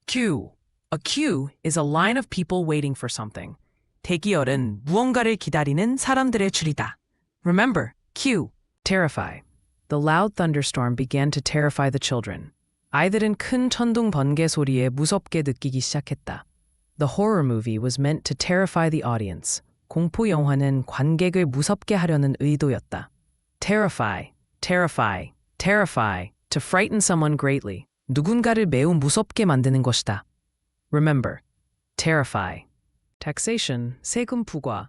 queue. A queue is a line of people waiting for something. 대기열은 무언가를 기다리는 사람들의 줄이다. Remember, queue. Terrify. The loud thunderstorm began to terrify the children. 아이들은 큰 천둥 번개 소리에 무섭게 느끼기 시작했다. The horror movie was meant to terrify the audience. 공포 영화는 관객을 무섭게 하려는 의도였다. Terrify, terrify, terrify. To frighten someone greatly. 누군가를 매우 무섭게 만드는 것이다. Remember, terrify. Taxation, 세금 부과.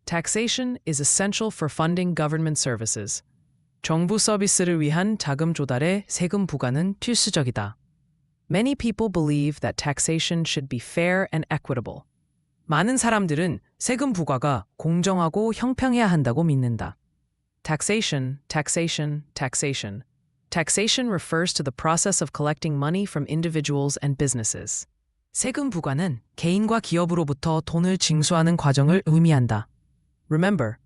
Taxation is essential for funding government services. 정부 서비스를 위한 자금 조달에 세금 부과는 필수적이다. Many people believe that taxation should be fair and equitable. 많은 사람들은 세금 부과가 공정하고 형평해야 한다고 믿는다. Taxation, taxation, taxation. Taxation refers to the process of collecting money from individuals and businesses. 세금 부과는 개인과 기업으로부터 돈을 징수하는 과정을 의미한다. Remember,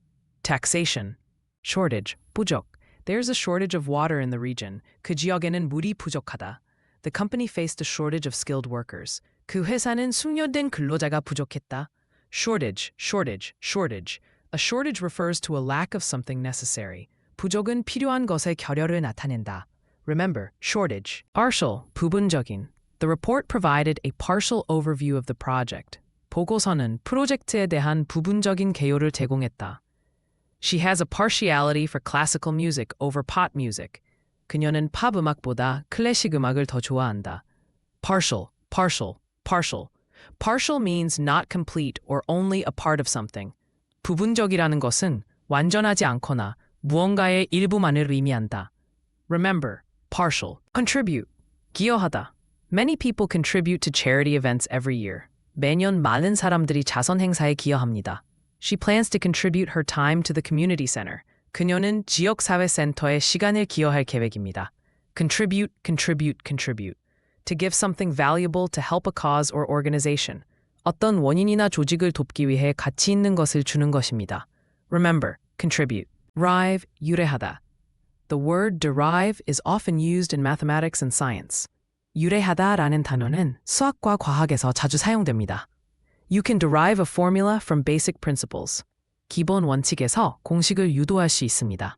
taxation. Shortage, 부족. There's a shortage of water in the region. 그 지역에는 물이 부족하다. The company faced a shortage of skilled workers. 그 회사는 숙련된 근로자가 부족했다. Shortage, shortage, shortage. A shortage refers to a lack of something necessary. 부족은 필요한 것의 결여를 나타낸다. Remember, shortage. partial, 부분적인. The report provided a partial overview of the project. 보고서는 프로젝트에 대한 부분적인 개요를 제공했다. She has a partiality for classical music over pop music. 그녀는 팝 음악보다 클래식 음악을 더 좋아한다. partial, partial, partial. Partial means not complete or only a part of something. 부분적이라는 것은 완전하지 않거나 무언가의 일부만을 의미한다. Remember, partial. contribute, 기여하다. Many people contribute to charity events every year. 매년 많은 사람들이 자선 행사에 기여합니다. She plans to contribute her time to the community center. 그녀는 지역사회센터에 시간을 기여할 계획입니다. Contribute, contribute, contribute. To give something valuable to help a cause or organization. 어떤 원인이나 조직을 돕기 위해 가치 있는 것을 주는 것입니다. Remember, contribute. Derive, 유래하다. The word derive is often used in mathematics and science. 유래하다라는 단어는 수학과 과학에서 자주 사용됩니다. You can derive a formula from basic principles. 기본 원칙에서 공식을 유도할 수 있습니다.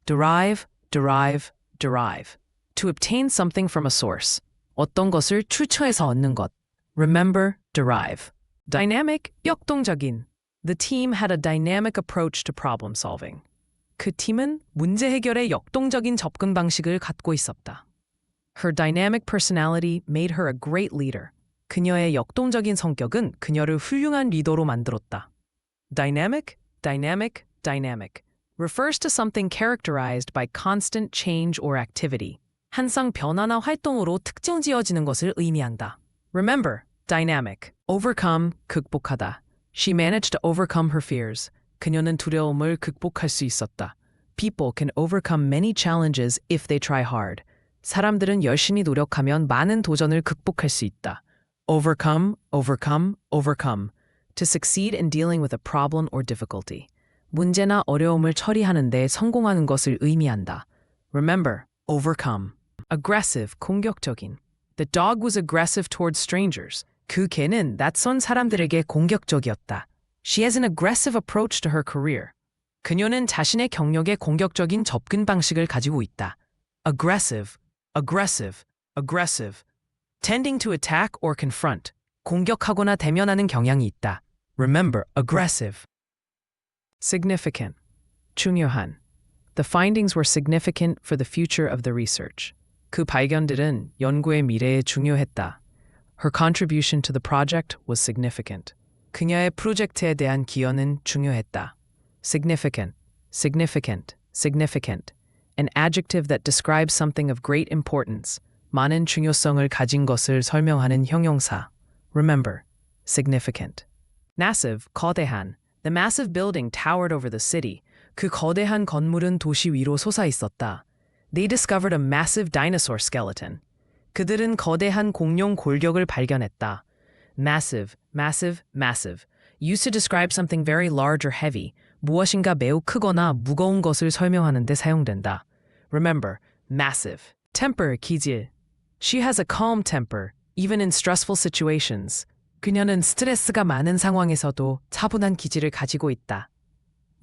Derive, derive, derive. To obtain something from a source. 어떤 것을 추처해서 얻는 것. Remember, derive. Dynamic, 역동적인. The team had a dynamic approach to problem solving. 그 팀은 문제 해결에 역동적인 접근 방식을 갖고 있었다. Her dynamic personality made her a great leader. 그녀의 역동적인 성격은 그녀를 훌륭한 리더로 만들었다. Dynamic, dynamic, dynamic refers to something characterized by constant change or activity. 항상 변화나 활동으로 특징 지어지는 것을 의미한다. Remember, dynamic, overcome, 극복하다. She managed to overcome her fears. 그녀는 두려움을 극복할 수 있었다. People can overcome many challenges if they try hard. 사람들은 열심히 노력하면 많은 도전을 극복할 수 있다. Overcome, overcome, overcome. To succeed in dealing with a problem or difficulty. 문제나 어려움을 처리하는 데 성공하는 것을 의미한다. Remember, overcome. Aggressive, 공격적인. The dog was aggressive towards strangers. 그 개는 낯선 사람들에게 공격적이었다. She has an aggressive approach to her career. 그녀는 자신의 경력에 공격적인 접근 방식을 가지고 있다. Aggressive, aggressive, aggressive. Tending to attack or confront. 공격하거나 대면하는 경향이 있다. Remember, aggressive. Significant, 중요한. The findings were significant for the future of the research. 그 발견들은 연구의 미래에 중요했다. Her contribution to the project was significant. 그녀의 프로젝트에 대한 기여는 중요했다. Significant, significant, significant. An adjective that describes something of great importance. 많은 중요성을 가진 것을 설명하는 형용사. Remember, significant. Massive, 거대한. The massive building towered over the city. 그 거대한 건물은 도시 위로 솟아 있었다. They discovered a massive dinosaur skeleton. 그들은 거대한 공룡 골격을 발견했다. Massive, massive, massive. Used to describe something very large or heavy. 무엇인가 매우 크거나 무거운 것을 설명하는 데 사용된다. Remember, massive. Temper, 기질. She has a calm temper, even in stressful situations. 그녀는 스트레스가 많은 상황에서도 차분한 기질을 가지고 있다.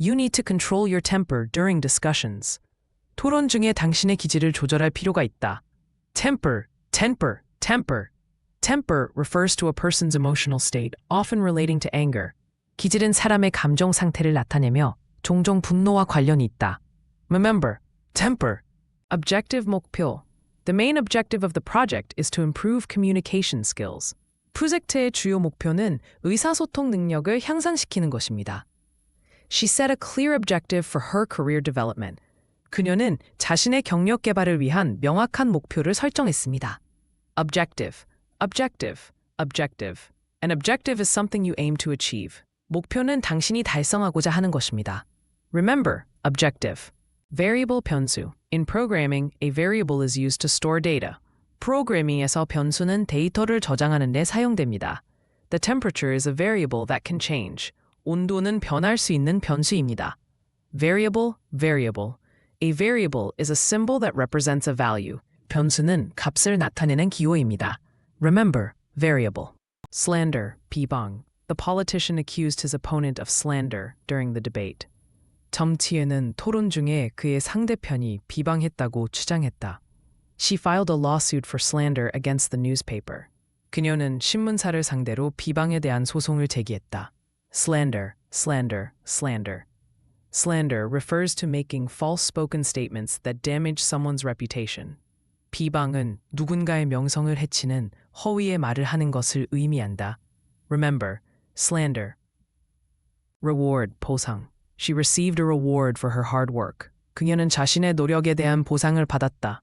You need to control your temper during discussions. 토론 중에 당신의 기질을 조절할 필요가 있다. Temper, temper, temper. Temper refers to a person's emotional state, often relating to anger. 기질은 사람의 감정 상태를 나타내며 종종 분노와 관련이 있다. Remember, temper. Objective 목표. The main objective of the project is to improve communication skills. 프로젝트의 주요 목표는 의사소통 능력을 향상시키는 것입니다. She set a clear objective for her career development. 그녀는 자신의 경력 개발을 위한 명확한 목표를 설정했습니다. Objective, objective, objective. An objective is something you aim to achieve. 목표는 당신이 달성하고자 하는 것입니다. Remember, objective. Variable 변수. In programming, a variable is used to store data. 프로그래밍에서 변수는 데이터를 저장하는 데 사용됩니다. The temperature is a variable that can change. 온도는 변할 수 있는 변수입니다. Variable, variable. A variable is a symbol that represents a value. 변수는 값을 나타내는 기호입니다. Remember, variable. Slander, 비방. The politician accused his opponent of slander during the debate. 덤티에는 토론 중에 그의 상대편이 비방했다고 주장했다. She filed a lawsuit for slander against the newspaper. 그녀는 신문사를 상대로 비방에 대한 소송을 제기했다. Slander, slander, slander. Slander refers to making false spoken statements that damage someone's reputation. 비방은 누군가의 명성을 해치는 허위의 말을 하는 것을 의미한다. Remember, slander. Reward, 보상. She received a reward for her hard work. 그녀는 자신의 노력에 대한 보상을 받았다.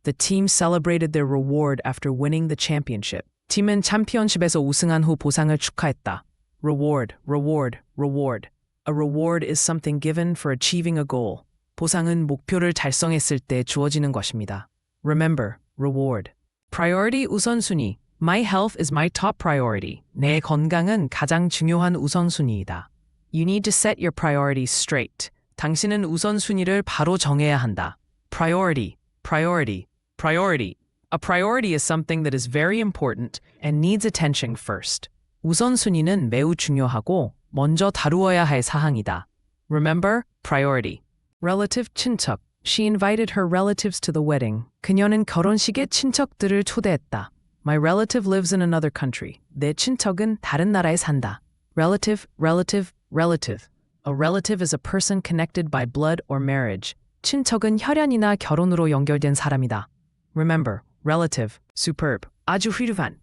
The team celebrated their reward after winning the championship. 팀은 챔피언십에서 우승한 후 보상을 축하했다. Reward, reward, reward. A reward is something given for achieving a goal. 보상은 목표를 달성했을 때 주어지는 것입니다. Remember, reward. Priority 우선순위. My health is my top priority. 내 건강은 가장 중요한 우선순위이다. You need to set your priorities straight. 당신은 우선순위를 바로 정해야 한다. Priority, priority, priority. A priority is something that is very important and needs attention first. 우선순위는 매우 중요하고 먼저 다루어야 할 사항이다. Remember, priority. Relative 친척. She invited her relatives to the wedding. 그녀는 결혼식에 친척들을 초대했다. My relative lives in another country. 내 친척은 다른 나라에 산다. Relative, relative, relative. A relative is a person connected by blood or marriage. 친척은 혈연이나 결혼으로 연결된 사람이다. Remember, relative, superb. 아주 훌륭한.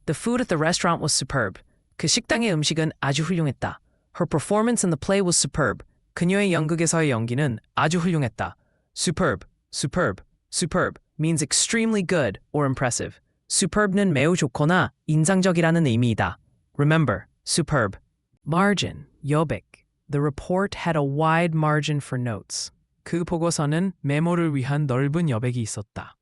The food at the restaurant was superb. 그 식당의 음식은 아주 훌륭했다. Her performance in the play was superb. 그녀의 연극에서의 연기는 아주 훌륭했다. Superb, superb, superb means extremely good or impressive. Superb는 매우 좋거나 인상적이라는 의미이다. Remember, superb. Margin, 여백. The report had a wide margin for notes. 그 보고서는 메모를 위한 넓은 여백이 있었다.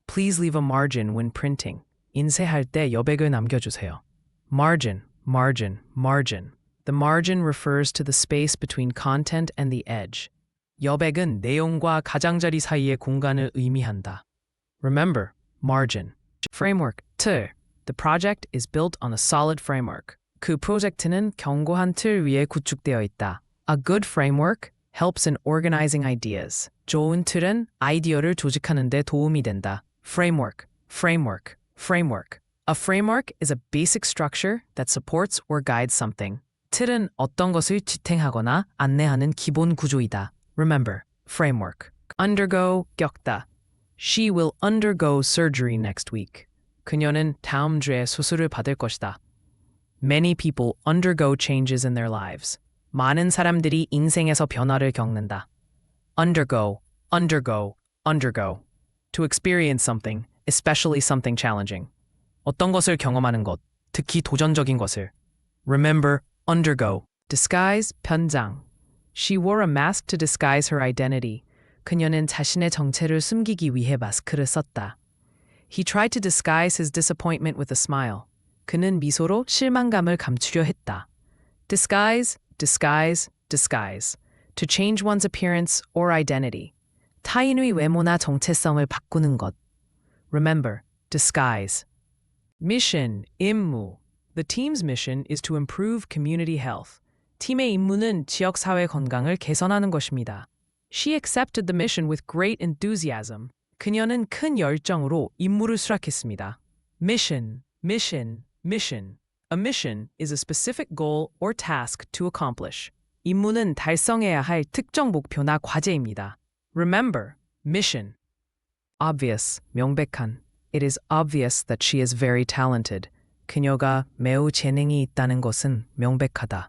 Please leave a margin when printing. 인쇄할 때 여백을 남겨주세요. Margin, margin, margin. The margin refers to the space between content and the edge. 여백은 내용과 가장자리 사이의 공간을 의미한다. Remember, margin. Framework, 틀. The project is built on a solid framework. 그 프로젝트는 견고한 틀 위에 구축되어 있다. A good framework helps in organizing ideas. 좋은 틀은 아이디어를 조직하는 데 도움이 된다. Framework, framework, framework. A framework is a basic structure that supports or guides something. 틀은 어떤 것을 지탱하거나 안내하는 기본 구조이다. Remember, framework. Undergo, 겪다. She will undergo surgery next week. 그녀는 다음 주에 수술을 받을 것이다. Many people undergo changes in their lives. 많은 사람들이 인생에서 변화를 겪는다. Undergo, undergo, undergo. To experience something, especially something challenging. 어떤 것을 경험하는 것, 특히 도전적인 것을. Remember, undergo. Disguise, 변장. She wore a mask to disguise her identity. 그녀는 자신의 정체를 숨기기 위해 마스크를 썼다. He tried to disguise his disappointment with a smile. 그는 미소로 실망감을 감추려 했다. Disguise, disguise, disguise. To change one's appearance or identity. 타인의 외모나 정체성을 바꾸는 것. Remember, disguise. Mission, 임무. The team's mission is to improve community health. 팀의 임무는 지역사회 건강을 개선하는 것입니다. She accepted the mission with great enthusiasm. 그녀는 큰 열정으로 임무를 수락했습니다. Mission, mission, mission. A mission is a specific goal or task to accomplish. 임무는 달성해야 할 특정 목표나 과제입니다. Remember, mission. Obvious, 명백한. It is obvious that she is very talented. 그녀가 매우 재능이 있다는 것은 명백하다.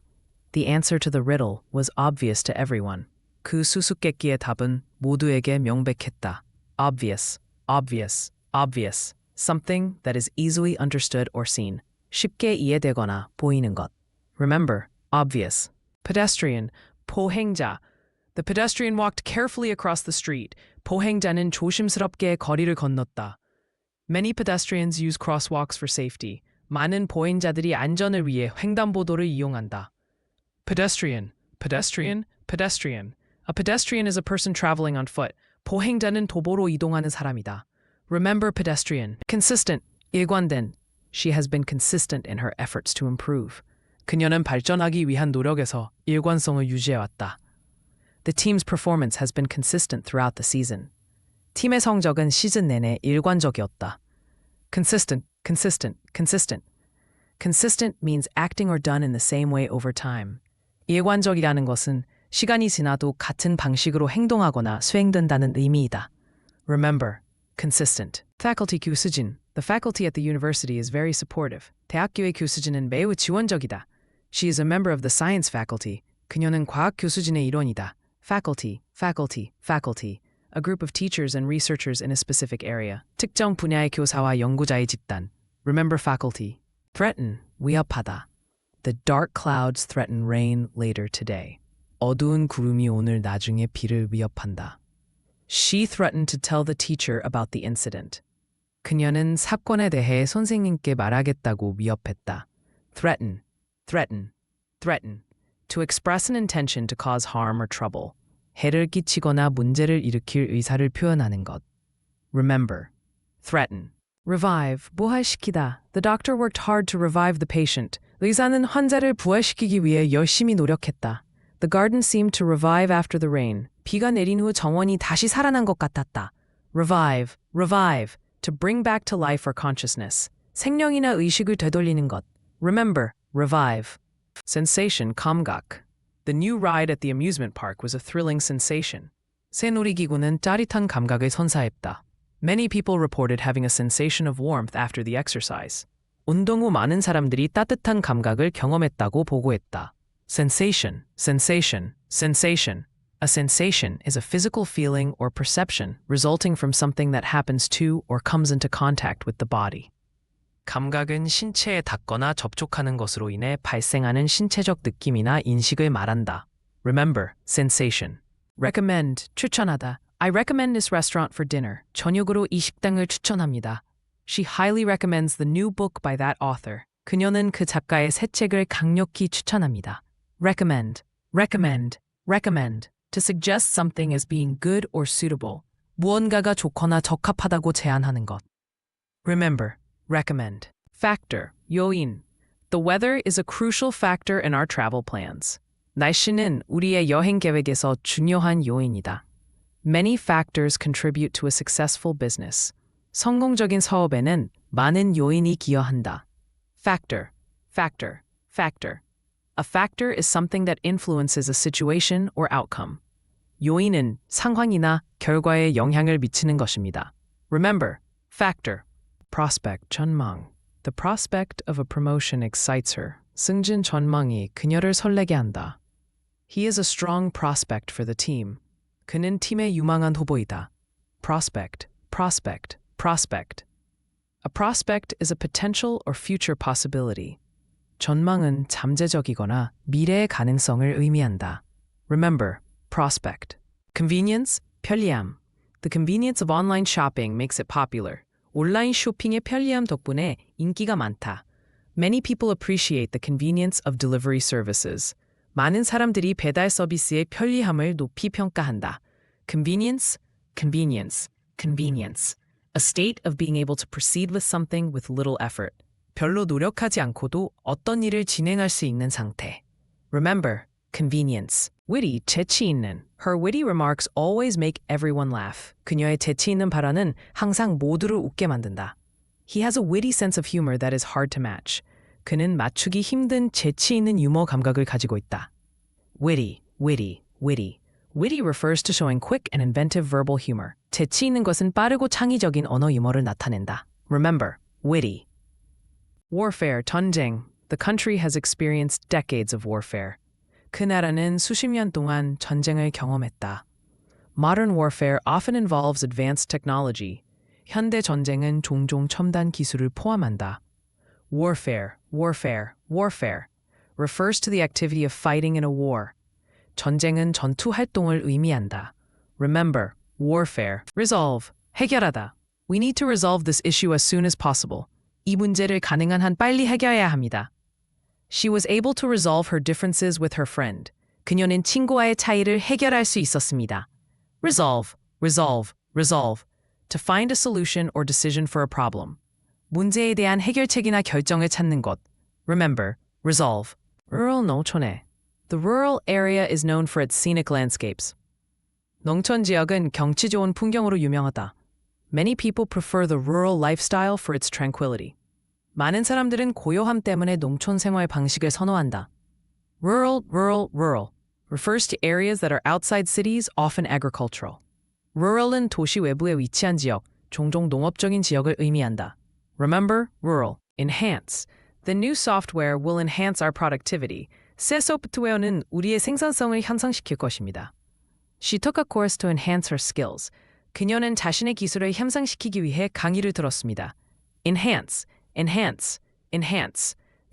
The answer to the riddle was obvious to everyone. 그 수수께끼의 답은 모두에게 명백했다. Obvious, obvious, obvious. Something that is easily understood or seen. 쉽게 이해되거나 보이는 것. Remember, obvious. Pedestrian, 보행자. The pedestrian walked carefully across the street. 보행자는 조심스럽게 거리를 건넜다. Many pedestrians use crosswalks for safety. 많은 보행자들이 안전을 위해 횡단보도를 이용한다. Pedestrian, pedestrian, pedestrian. A pedestrian is a person traveling on foot. 보행자는 도보로 이동하는 사람이다. Remember pedestrian. Consistent, 일관된. She has been consistent in her efforts to improve. 그녀는 발전하기 위한 노력에서 일관성을 유지해왔다. The team's performance has been consistent throughout the season. 팀의 성적은 시즌 내내 일관적이었다. Consistent, consistent, consistent. Consistent means acting or done in the same way over time. 일관적이라는 것은 시간이 지나도 같은 방식으로 행동하거나 수행된다는 의미이다. Remember, consistent. Faculty 교수진. The faculty at the university is very supportive. 대학교의 교수진은 매우 지원적이다. She is a member of the science faculty. 그녀는 과학 교수진의 일원이다. Faculty, faculty, faculty. A group of teachers and researchers in a specific area. 특정 분야의 교사와 연구자의 집단. Remember faculty. Threaten, 위협하다. The dark clouds threaten rain later today. 어두운 구름이 오늘 나중에 비를 위협한다. She threatened to tell the teacher about the incident. 그녀는 사건에 대해 선생님께 말하겠다고 위협했다. Threaten, threaten, threaten. To express an intention to cause harm or trouble. 해를 끼치거나 문제를 일으킬 의사를 표현하는 것. Remember, threaten. Revive, 부활시키다. The doctor worked hard to revive the patient. 의사는 환자를 부활시키기 위해 열심히 노력했다. The garden seemed to revive after the rain. 비가 내린 후 정원이 다시 살아난 것 같았다. Revive, revive. To bring back to life or consciousness. 생명이나 의식을 되돌리는 것. Remember, revive. Sensation, 감각. The new ride at the amusement park was a thrilling sensation. 새 놀이기구는 짜릿한 감각을 선사했다. Many people reported having a sensation of warmth after the exercise. 운동 후 많은 사람들이 따뜻한 감각을 경험했다고 보고했다. Sensation, sensation, sensation. A sensation is a physical feeling or perception resulting from something that happens to or comes into contact with the body. 감각은 신체에 닿거나 접촉하는 것으로 인해 발생하는 신체적 느낌이나 인식을 말한다. Remember, sensation. Recommend, 추천하다. I recommend this restaurant for dinner. 저녁으로 이 식당을 추천합니다. She highly recommends the new book by that author. 그녀는 그 작가의 새 책을 강력히 추천합니다. Recommend, recommend, recommend. To suggest something as being good or suitable. 무언가가 좋거나 적합하다고 제안하는 것. Remember, recommend. Factor, 요인. The weather is a crucial factor in our travel plans. 날씨는 우리의 여행 계획에서 중요한 요인이다. Many factors contribute to a successful business. 성공적인 사업에는 많은 요인이 기여한다. Factor, factor, factor. A factor is something that influences a situation or outcome. 요인은 상황이나 결과에 영향을 미치는 것입니다. Remember, factor. Prospect, 전망. The prospect of a promotion excites her. 승진 전망이 그녀를 설레게 한다. He is a strong prospect for the team. 그는 팀의 유망한 후보이다. Prospect, prospect, prospect. A prospect is a potential or future possibility. 전망은 잠재적이거나 미래의 가능성을 의미한다. Remember, prospect. Convenience, 편리함. The convenience of online shopping makes it popular. 온라인 쇼핑의 편리함 덕분에 인기가 많다. Many people appreciate the convenience of delivery services. 많은 사람들이 배달 서비스의 편리함을 높이 평가한다. Convenience, convenience, convenience. A state of being able to proceed with something with little effort. 별로 노력하지 않고도 어떤 일을 진행할 수 있는 상태. Remember, convenience. Witty, 재치 있는. Her witty remarks always make everyone laugh. 그녀의 재치 있는 발언은 항상 모두를 웃게 만든다. He has a witty sense of humor that is hard to match. 그는 맞추기 힘든 재치 있는 유머 감각을 가지고 있다. Witty, witty, witty. Witty refers to showing quick and inventive verbal humor. 재치 있는 것은 빠르고 창의적인 언어 유머를 나타낸다. Remember, witty. Warfare, 전쟁. The country has experienced decades of warfare. 그 나라는 수십 년 동안 전쟁을 경험했다. Modern warfare often involves advanced technology. 현대 전쟁은 종종 첨단 기술을 포함한다. Warfare, warfare, warfare refers to the activity of fighting in a war. 전쟁은 전투 활동을 의미한다. Remember, warfare. Resolve, 해결하다. We need to resolve this issue as soon as possible. 이 문제를 가능한 한 빨리 해결해야 합니다. She was able to resolve her differences with her friend. 그녀는 친구와의 차이를 해결할 수 있었습니다. Resolve, resolve, resolve. To find a solution or decision for a problem. 문제에 대한 해결책이나 결정을 찾는 것. Remember, resolve. rural 농촌에. The rural area is known for its scenic landscapes. 농촌 지역은 경치 좋은 풍경으로 유명하다. Many people prefer the rural lifestyle for its tranquility. 많은 사람들은 고요함 때문에 농촌 생활 방식을 선호한다. Rural refers to areas that are outside cities, often agricultural. Rural은 도시 외부에 위치한 지역, 종종 농업적인 지역을 의미한다. Remember, rural, enhance. The new software will enhance our productivity. 새 소프트웨어는 우리의 생산성을 향상시킬 것입니다. She took a course to enhance her skills. 그녀는 자신의 기술을 향상시키기 위해 강의를 들었습니다. Enhance.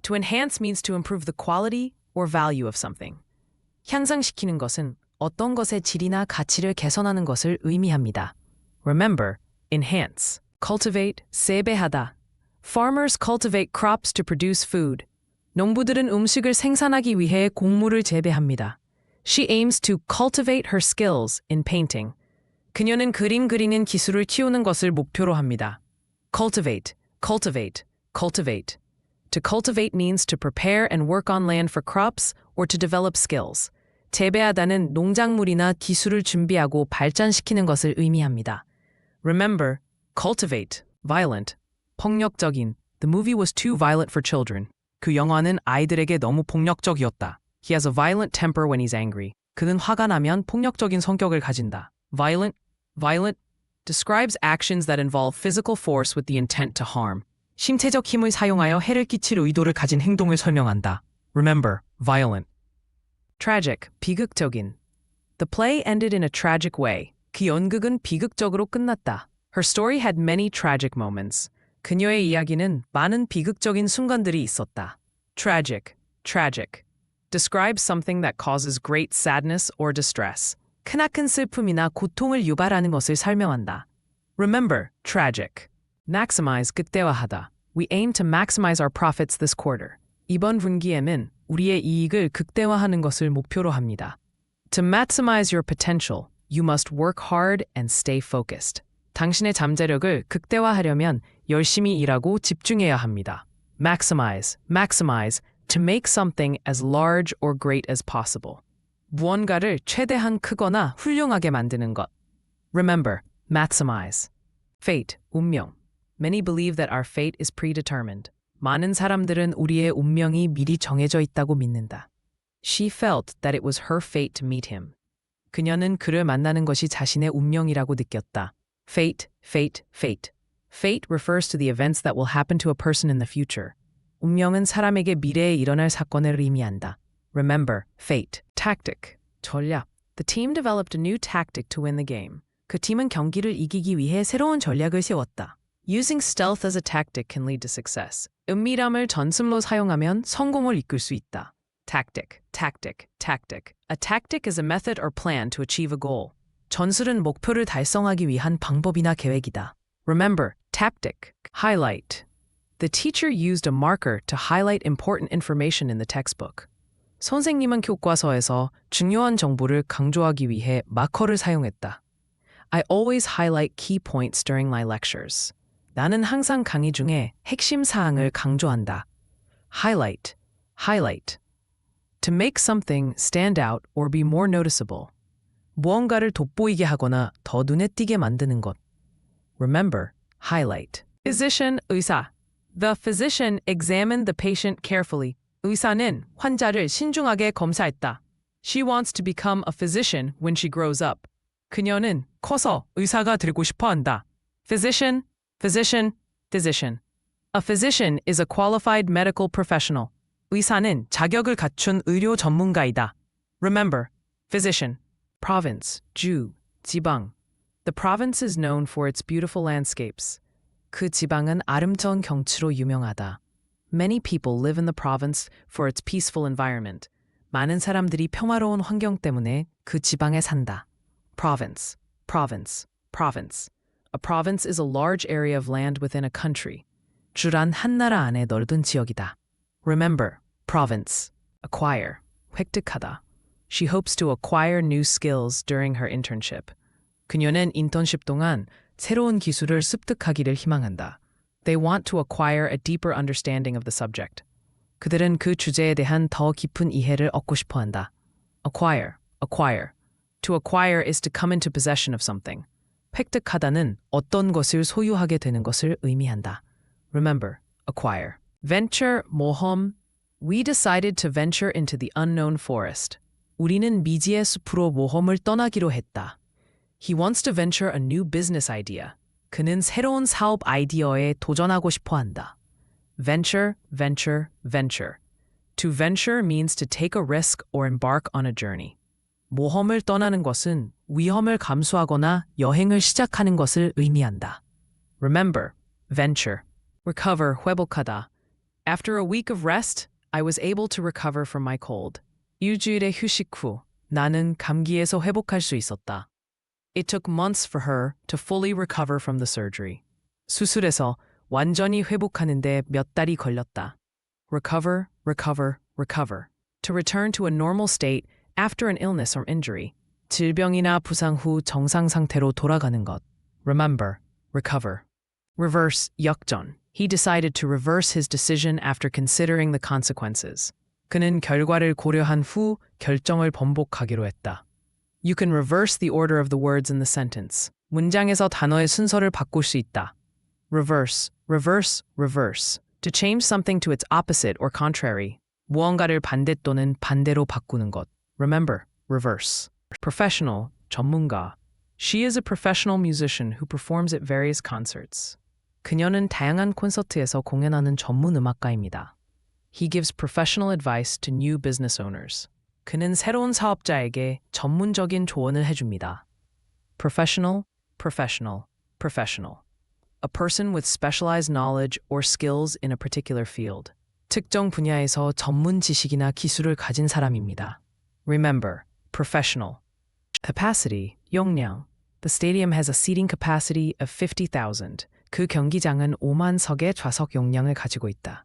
To enhance means to improve the quality or value of something. 향상시키는 것은 어떤 것의 질이나 가치를 개선하는 것을 의미합니다. Remember, enhance. Cultivate, 재배하다. Farmers cultivate crops to produce food. 농부들은 음식을 생산하기 위해 곡물을 재배합니다. She aims to cultivate her skills in painting. 그녀는 그림 그리는 기술을 키우는 것을 목표로 합니다. Cultivate. To cultivate means to prepare and work on land for crops or to develop skills. 재배하다는 농작물이나 기술을 준비하고 발전시키는 것을 의미합니다. Remember, cultivate, violent, 폭력적인. The movie was too violent for children. 그 영화는 아이들에게 너무 폭력적이었다. He has a violent temper when he's angry. 그는 화가 나면 폭력적인 성격을 가진다. Violent describes actions that involve physical force with the intent to harm. 신체적 힘을 사용하여 해를 끼칠 의도를 가진 행동을 설명한다. Remember, violent. Tragic, 비극적인. The play ended in a tragic way. 그 연극은 비극적으로 끝났다. Her story had many tragic moments. 그녀의 이야기는 많은 비극적인 순간들이 있었다. Tragic. Describes something that causes great sadness or distress. 크나큰 슬픔이나 고통을 유발하는 것을 설명한다. Remember, tragic. Maximize, 극대화하다. We aim to maximize our profits this quarter. 이번 분기에는 우리의 이익을 극대화하는 것을 목표로 합니다. To maximize your potential, you must work hard and stay focused. 당신의 잠재력을 극대화하려면 열심히 일하고 집중해야 합니다. Maximize. To make something as large or great as possible. 무언가를 최대한 크거나 훌륭하게 만드는 것. Remember, maximize. Fate, 운명. Many believe that our fate is predetermined. 많은 사람들은 우리의 운명이 미리 정해져 있다고 믿는다. She felt that it was her fate to meet him. 그녀는 그를 만나는 것이 자신의 운명이라고 느꼈다. Fate. Fate refers to the events that will happen to a person in the future. 운명은 사람에게 미래에 일어날 사건을 의미한다. Remember, fate. Tactic, 전략. The team developed a new tactic to win the game. 그 팀은 경기를 이기기 위해 새로운 전략을 세웠다. Using stealth as a tactic can lead to success. 은밀함을 전술로 사용하면 성공을 이끌 수 있다. Tactic. A tactic is a method or plan to achieve a goal. 전술은 목표를 달성하기 위한 방법이나 계획이다. Remember, tactic. Highlight. The teacher used a marker to highlight important information in the textbook. 선생님은 교과서에서 중요한 정보를 강조하기 위해 마커를 사용했다. I always highlight key points during my lectures. 나는 항상 강의 중에 핵심 사항을 강조한다. Highlight. To make something stand out or be more noticeable. 무언가를 돋보이게 하거나 더 눈에 띄게 만드는 것. Remember, highlight. Physician, 의사. The physician examined the patient carefully. 의사는 환자를 신중하게 검사했다. She wants to become a physician when she grows up. 그녀는 커서 의사가 되고 싶어 한다. Physician. A physician is a qualified medical professional. 의사는 자격을 갖춘 의료 전문가이다. Remember, physician. Province, 주, 지방. The province is known for its beautiful landscapes. 그 지방은 아름다운 경치로 유명하다. Many people live in the province for its peaceful environment. 많은 사람들이 평화로운 환경 때문에 그 지방에 산다. Province. A province is a large area of land within a country. 주란 한 나라 안에 넓은 지역이다. Remember, province. Acquire. 획득하다. She hopes to acquire new skills during her internship. 그녀는 인턴십 동안 새로운 기술을 습득하기를 희망한다. They want to acquire a deeper understanding of the subject. 그들은 그 주제에 대한 더 깊은 이해를 얻고 싶어 한다. acquire, acquire. To acquire is to come into possession of something. 획득하다는 어떤 것을 소유하게 되는 것을 의미한다. Remember, acquire. Venture, 모험. We decided to venture into the unknown forest. 우리는 미지의 숲으로 모험을 떠나기로 했다. He wants to venture a new business idea. 그는 새로운 사업 아이디어에 도전하고 싶어 한다. Venture, venture, venture. To venture means to take a risk or embark on a journey. 모험을 떠나는 것은 위험을 감수하거나 여행을 시작하는 것을 의미한다. Remember, venture. Recover, 회복하다. After a week of rest, I was able to recover from my cold. 일주일의 휴식 후 나는 감기에서 회복할 수 있었다. It took months for her to fully recover from the surgery. 수술에서 완전히 회복하는데 몇 달이 걸렸다. Recover, recover, recover. To return to a normal state after an illness or injury. 질병이나 부상 후 정상 상태로 돌아가는 것. Remember, recover. Reverse, 역전. He decided to reverse his decision after considering the consequences. 그는 결과를 고려한 후 결정을 번복하기로 했다. You can reverse the order of the words in the sentence. 문장에서 단어의 순서를 바꿀 수 있다. Reverse, reverse, reverse. To change something to its opposite or contrary. 무언가를 반대 또는 반대로 바꾸는 것. Remember, reverse. Professional, 전문가. She is a professional musician who performs at various concerts. 그녀는 다양한 콘서트에서 공연하는 전문 음악가입니다. He gives professional advice to new business owners. 그는 새로운 사업자에게 전문적인 조언을 해줍니다. Professional, professional, professional. A person with specialized knowledge or skills in a particular field. 특정 분야에서 전문 지식이나 기술을 가진 사람입니다. Remember, professional. Capacity, 용량. The stadium has a seating capacity of 50,000. 그 경기장은 5만 석의 좌석 용량을 가지고 있다.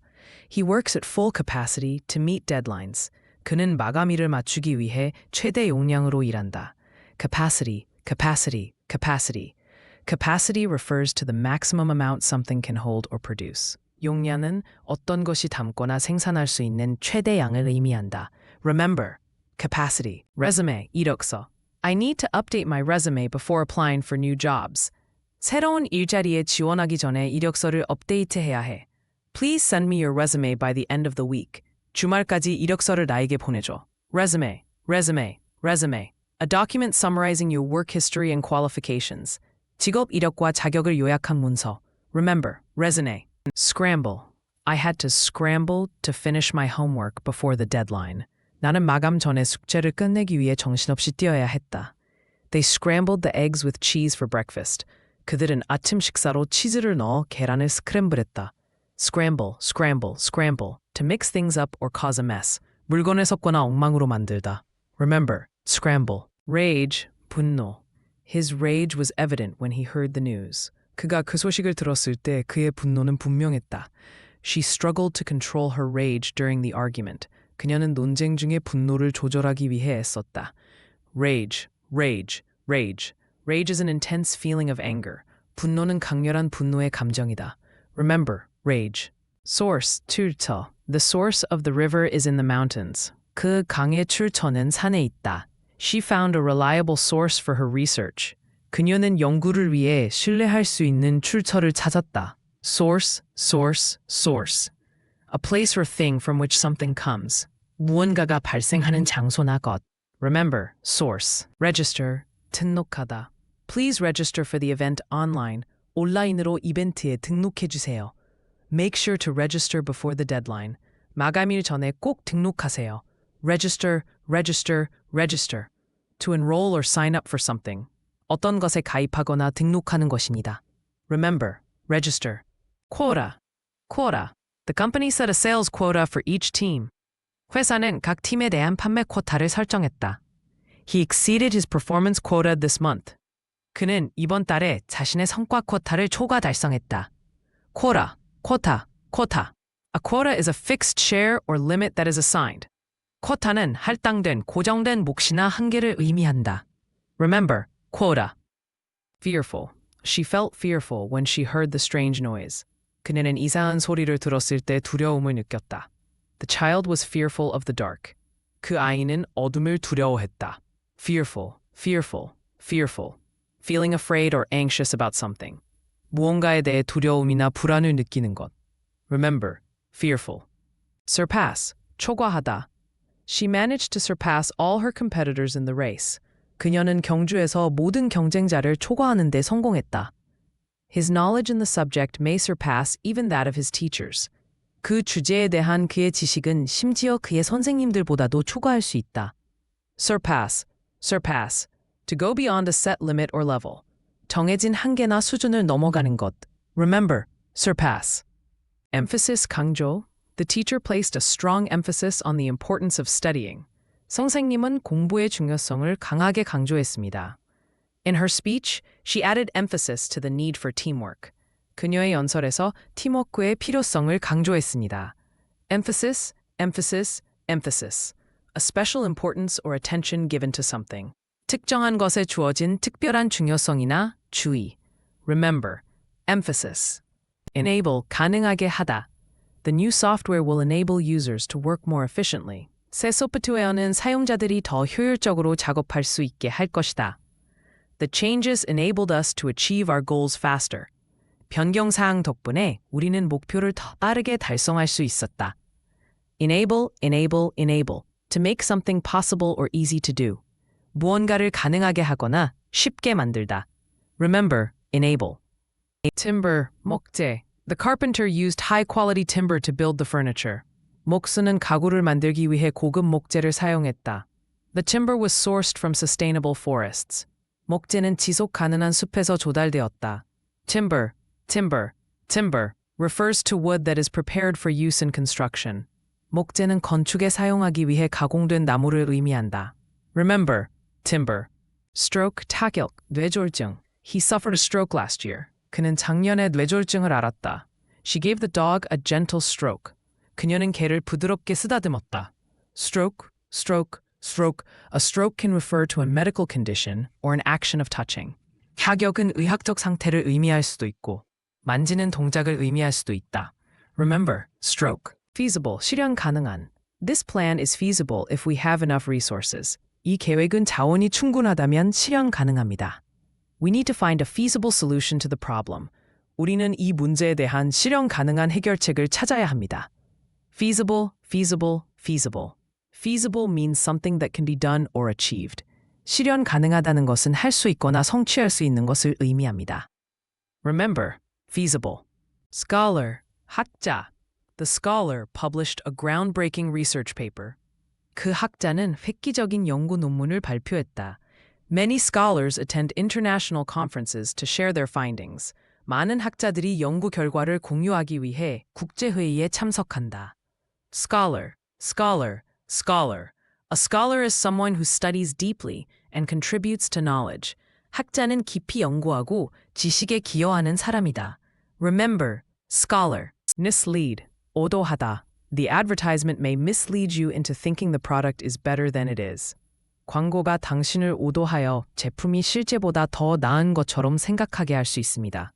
He works at full capacity to meet deadlines. 그는 마감일을 맞추기 위해 최대 용량으로 일한다. Capacity, capacity, capacity. Capacity refers to the maximum amount something can hold or produce. 용량은 어떤 것이 담거나 생산할 수 있는 최대양을 의미한다. Remember, capacity. Resume, 이력서. I need to update my resume before applying for new jobs. 새로운 일자리에 지원하기 전에 이력서를 업데이트해야 해. Please send me your resume by the end of the week. 주말까지 이력서를 나에게 보내줘. Resume, resume, resume. A document summarizing your work history and qualifications. 직업 이력과 자격을 요약한 문서. Remember, resume. Scramble. I had to scramble to finish my homework before the deadline. 나는 마감 전에 숙제를 끝내기 위해 정신없이 뛰어야 했다. They scrambled the eggs with cheese for breakfast. 그들은 아침 식사로 치즈를 넣어 계란을 스크램블했다. Scramble, scramble, scramble. To mix things up or cause a mess. 물건을 섞거나 엉망으로 만들다. Remember, scramble. Rage, 분노. His rage was evident when he heard the news. 그가 그 소식을 들었을 때 그의 분노는 분명했다. She struggled to control her rage during the argument. 그녀는 논쟁 중에 분노를 조절하기 위해 애썼다. Rage, rage, rage. Rage is an intense feeling of anger. 분노는 강렬한 분노의 감정이다. Remember, rage. Source, 출처. The source of the river is in the mountains. 그 강의 출처는 산에 있다. She found a reliable source for her research. 그녀는 연구를 위해 신뢰할 수 있는 출처를 찾았다. Source, source, source. A place or thing from which something comes. 무언가가 발생하는 장소나 것. Remember, source. Register, 등록하다. Please register for the event online. 온라인으로 이벤트에 등록해 주세요. Make sure to register before the deadline. 마감일 전에 꼭 등록하세요. Register, register, register. To enroll or sign up for something. 어떤 것에 가입하거나 등록하는 것입니다. Remember, register. Quota, quota. The company set a sales quota for each team. 회사는 각 팀에 대한 판매 쿼타를 설정했다. He exceeded his performance quota this month. 그는 이번 달에 자신의 성과 쿼타를 초과 달성했다. Quota, quota, quota. A quota is a fixed share or limit that is assigned. 쿼타는 할당된 고정된 몫이나 한계를 의미한다. Remember, quota. Fearful. She felt fearful when she heard the strange noise. 그녀는 이상한 소리를 들었을 때 두려움을 느꼈다. The child was fearful of the dark. 그 아이는 어둠을 두려워했다. Fearful, fearful, fearful. Feeling afraid or anxious about something. 무언가에 대해 두려움이나 불안을 느끼는 것. Remember, fearful. Surpass, 초과하다. She managed to surpass all her competitors in the race. 그녀는 경주에서 모든 경쟁자를 초과하는 데 성공했다. His knowledge in the subject may surpass even that of his teachers. 그 주제에 대한 그의 지식은 심지어 그의 선생님들보다도 초과할 수 있다. Surpass, surpass. To go beyond a set limit or level. 정해진 한계나 수준을 넘어가는 것. Remember, surpass. Emphasis 강조. The teacher placed a strong emphasis on the importance of studying. 선생님은 공부의 중요성을 강하게 강조했습니다. In her speech, she added emphasis to the need for teamwork. 그녀의 연설에서 팀워크의 필요성을 강조했습니다. Emphasis, emphasis, emphasis. A special importance or attention given to something. 특정한 것에 주어진 특별한 중요성이나 주의. Remember, emphasis. Enable, 가능하게 하다. The new software will enable users to work more efficiently. 새 소프트웨어는 사용자들이 더 효율적으로 작업할 수 있게 할 것이다. The changes enabled us to achieve our goals faster. 변경 사항 덕분에 우리는 목표를 더 빠르게 달성할 수 있었다. Enable, enable, enable. To make something possible or easy to do. 무언가를 가능하게 하거나 쉽게 만들다. Remember, enable. Timber, 목재. The carpenter used high-quality timber to build the furniture. 목수는 가구를 만들기 위해 고급 목재를 사용했다. The timber was sourced from sustainable forests. 목재는 지속 가능한 숲에서 조달되었다. Timber, timber, timber refers to wood that is prepared for use in construction. 목재는 건축에 사용하기 위해 가공된 나무를 의미한다. Remember, timber. Stroke, 타격, 뇌졸중. He suffered a stroke last year. 그는 작년에 뇌졸중을 앓았다. She gave the dog a gentle stroke. 그녀는 개를 부드럽게 쓰다듬었다. Stroke, stroke, stroke. A stroke can refer to a medical condition or an action of touching. 타격은 의학적 상태를 의미할 수도 있고 만지는 동작을 의미할 수도 있다. Remember, stroke. Feasible, 실현 가능한. This plan is feasible if we have enough resources. 이 계획은 자원이 충분하다면 실현 가능합니다. We need to find a feasible solution to the problem. 우리는 이 문제에 대한 실현 가능한 해결책을 찾아야 합니다. Feasible, feasible, feasible. Feasible means something that can be done or achieved. 실현 가능하다는 것은 할 수 있거나 성취할 수 있는 것을 의미합니다. Remember, feasible. Scholar, 학자. The scholar published a groundbreaking research paper. 그 학자는 획기적인 연구 논문을 발표했다. Many scholars attend international conferences to share their findings. 많은 학자들이 연구 결과를 공유하기 위해 국제회의에 참석한다. Scholar, scholar, scholar. A scholar is someone who studies deeply and contributes to knowledge. 학자는 깊이 연구하고 지식에 기여하는 사람이다. Remember, scholar. Mislead, 오도하다. The advertisement may mislead you into thinking the product is better than it is. 광고가 당신을 오도하여 제품이 실제보다 더 나은 것처럼 생각하게 할 수 있습니다.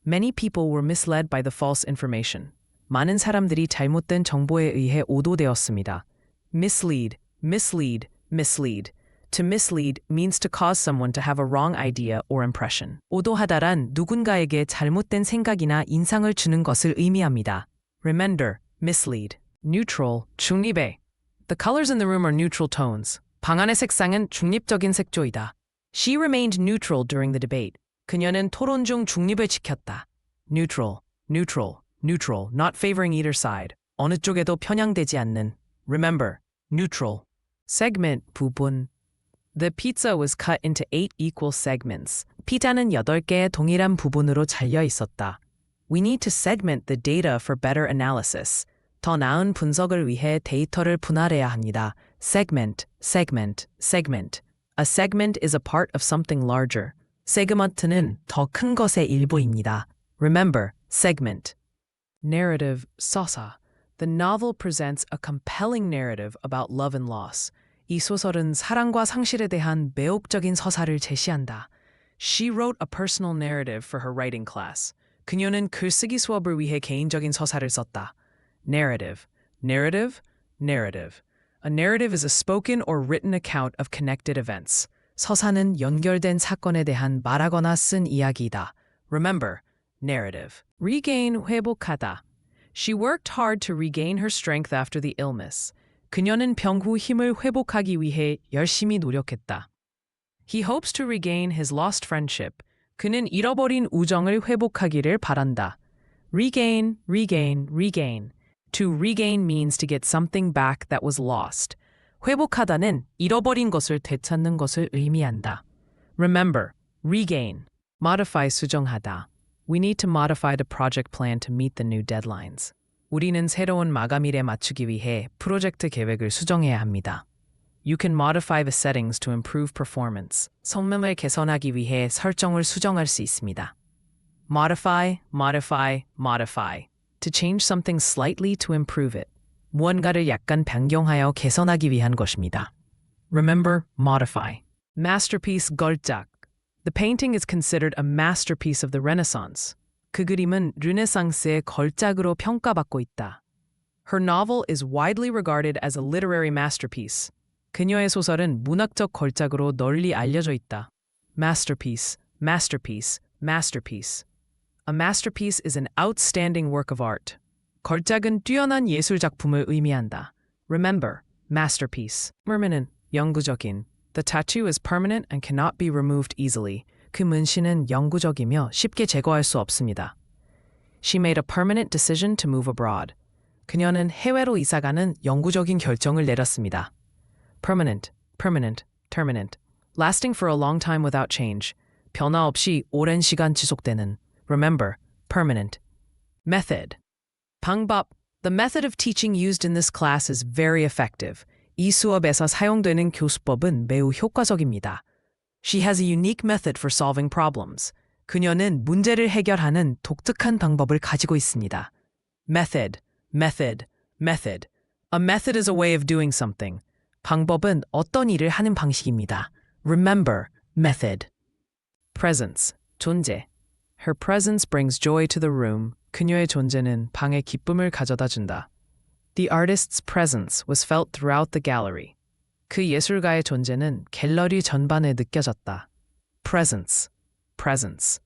Many people were misled by the false information. 많은 사람들이 잘못된 정보에 의해 오도되었습니다. Mislead, mislead, mislead. To mislead means to cause someone to have a wrong idea or impression. 오도하다란 누군가에게 잘못된 생각이나 인상을 주는 것을 의미합니다. Remember, mislead. Neutral, 중립의. The colors in the room are neutral tones. 방 안의 색상은 중립적인 색조이다. She remained neutral during the debate. 그녀는 토론 중 중립을 지켰다. Neutral, neutral, neutral, not favoring either side. 어느 쪽에도 편향되지 않는. Remember, neutral. Segment, 부분. The pizza was cut into 8 equal segments. 피자는 8개의 동일한 부분으로 잘려 있었다. We need to segment the data for better analysis. 더 나은 분석을 위해 데이터를 분할해야 합니다. Segment, segment, segment. A segment is a part of something larger. 세그먼트는 더 큰 것의 일부입니다. Remember, segment. Narrative, 서사. The novel presents a compelling narrative about love and loss. 이 소설은 사랑과 상실에 대한 매혹적인 서사를 제시한다. She wrote a personal narrative for her writing class. 그녀는 글쓰기 수업을 위해 개인적인 서사를 썼다. Narrative, Narrative, narrative. A narrative is a spoken or written account of connected events. 서사는 연결된 사건에 대한 말하거나 쓴 이야기이다. Remember, narrative. Regain, 회복하다. She worked hard to regain her strength after the illness. 그녀는 병 후 힘을 회복하기 위해 열심히 노력했다. He hopes to regain his lost friendship. 그는 잃어버린 우정을 회복하기를 바란다. Regain, regain, regain. To regain means to get something back that was lost. 회복하다는 잃어버린 것을 되찾는 것을 의미한다. Remember, regain. Modify, 수정하다. We need to modify the project plan to meet the new deadlines. 우리는 새로운 마감일에 맞추기 위해 프로젝트 계획을 수정해야 합니다. You can modify the settings to improve performance. 성능을 개선하기 위해 설정을 수정할 수 있습니다. Modify, modify, modify. To change something slightly to improve it. 무언가를 약간 변경하여 개선하기 위한 것입니다. Remember, modify. Masterpiece, 걸작. The painting is considered a masterpiece of the Renaissance. 그 그림은 르네상스의 걸작으로 평가받고 있다. Her novel is widely regarded as a literary masterpiece. 그녀의 소설은 문학적 걸작으로 널리 알려져 있다. Masterpiece, masterpiece, masterpiece. A masterpiece is an outstanding work of art. 걸작은 뛰어난 예술 작품을 의미한다. Remember, masterpiece. Permanent, 영구적인. The tattoo is permanent and cannot be removed easily. 그 문신은 영구적이며 쉽게 제거할 수 없습니다. She made a permanent decision to move abroad. 그녀는 해외로 이사가는 영구적인 결정을 내렸습니다. Permanent, permanent, terminant. Lasting for a long time without change. 변화 없이 오랜 시간 지속되는. Remember, permanent. Method. 방법. The method of teaching used in this class is very effective. 이 수업에서 사용되는 교수법은 매우 효과적입니다. She has a unique method for solving problems. 그녀는 문제를 해결하는 독특한 방법을 가지고 있습니다. Method, method, method. A method is a way of doing something. 방법은 어떤 일을 하는 방식입니다. Remember, method. Presence, 존재. Her presence brings joy to the room. 그녀의 존재는 방에 기쁨을 가져다 준다. The artist's presence was felt throughout the gallery. 그 예술가의 존재는 갤러리 전반에 느껴졌다. Presence, presence.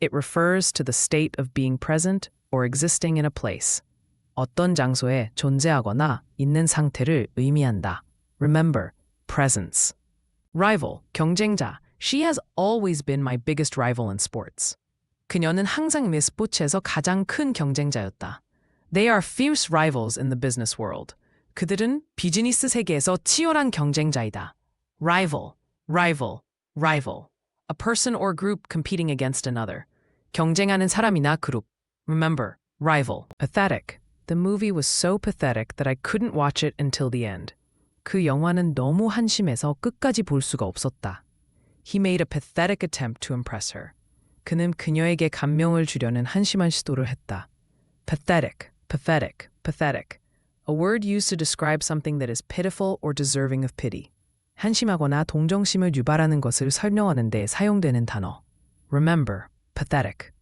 It refers to the state of being present or existing in a place. 어떤 장소에 존재하거나 있는 상태를 의미한다. Remember, presence. Rival, 경쟁자. She has always been my biggest rival in sports. 그녀는 항상 내 스포츠에서 가장 큰 경쟁자였다. They are fierce rivals in the business world. 그들은 비즈니스 세계에서 치열한 경쟁자이다. Rival, rival, rival. A person or group competing against another. 경쟁하는 사람이나 그룹. Remember, rival. Pathetic. The movie was so pathetic that I couldn't watch it until the end. 그 영화는 너무 한심해서 끝까지 볼 수가 없었다. He made a pathetic attempt to impress her. 그는 그녀에게 감명을 주려는 한심한 시도를 했다. Pathetic, pathetic, pathetic. A word used to describe something that is pitiful or deserving of pity. 한심하거나 동정심을 유발하는 것을 설명하는 데 사용되는 단어. Remember, pathetic.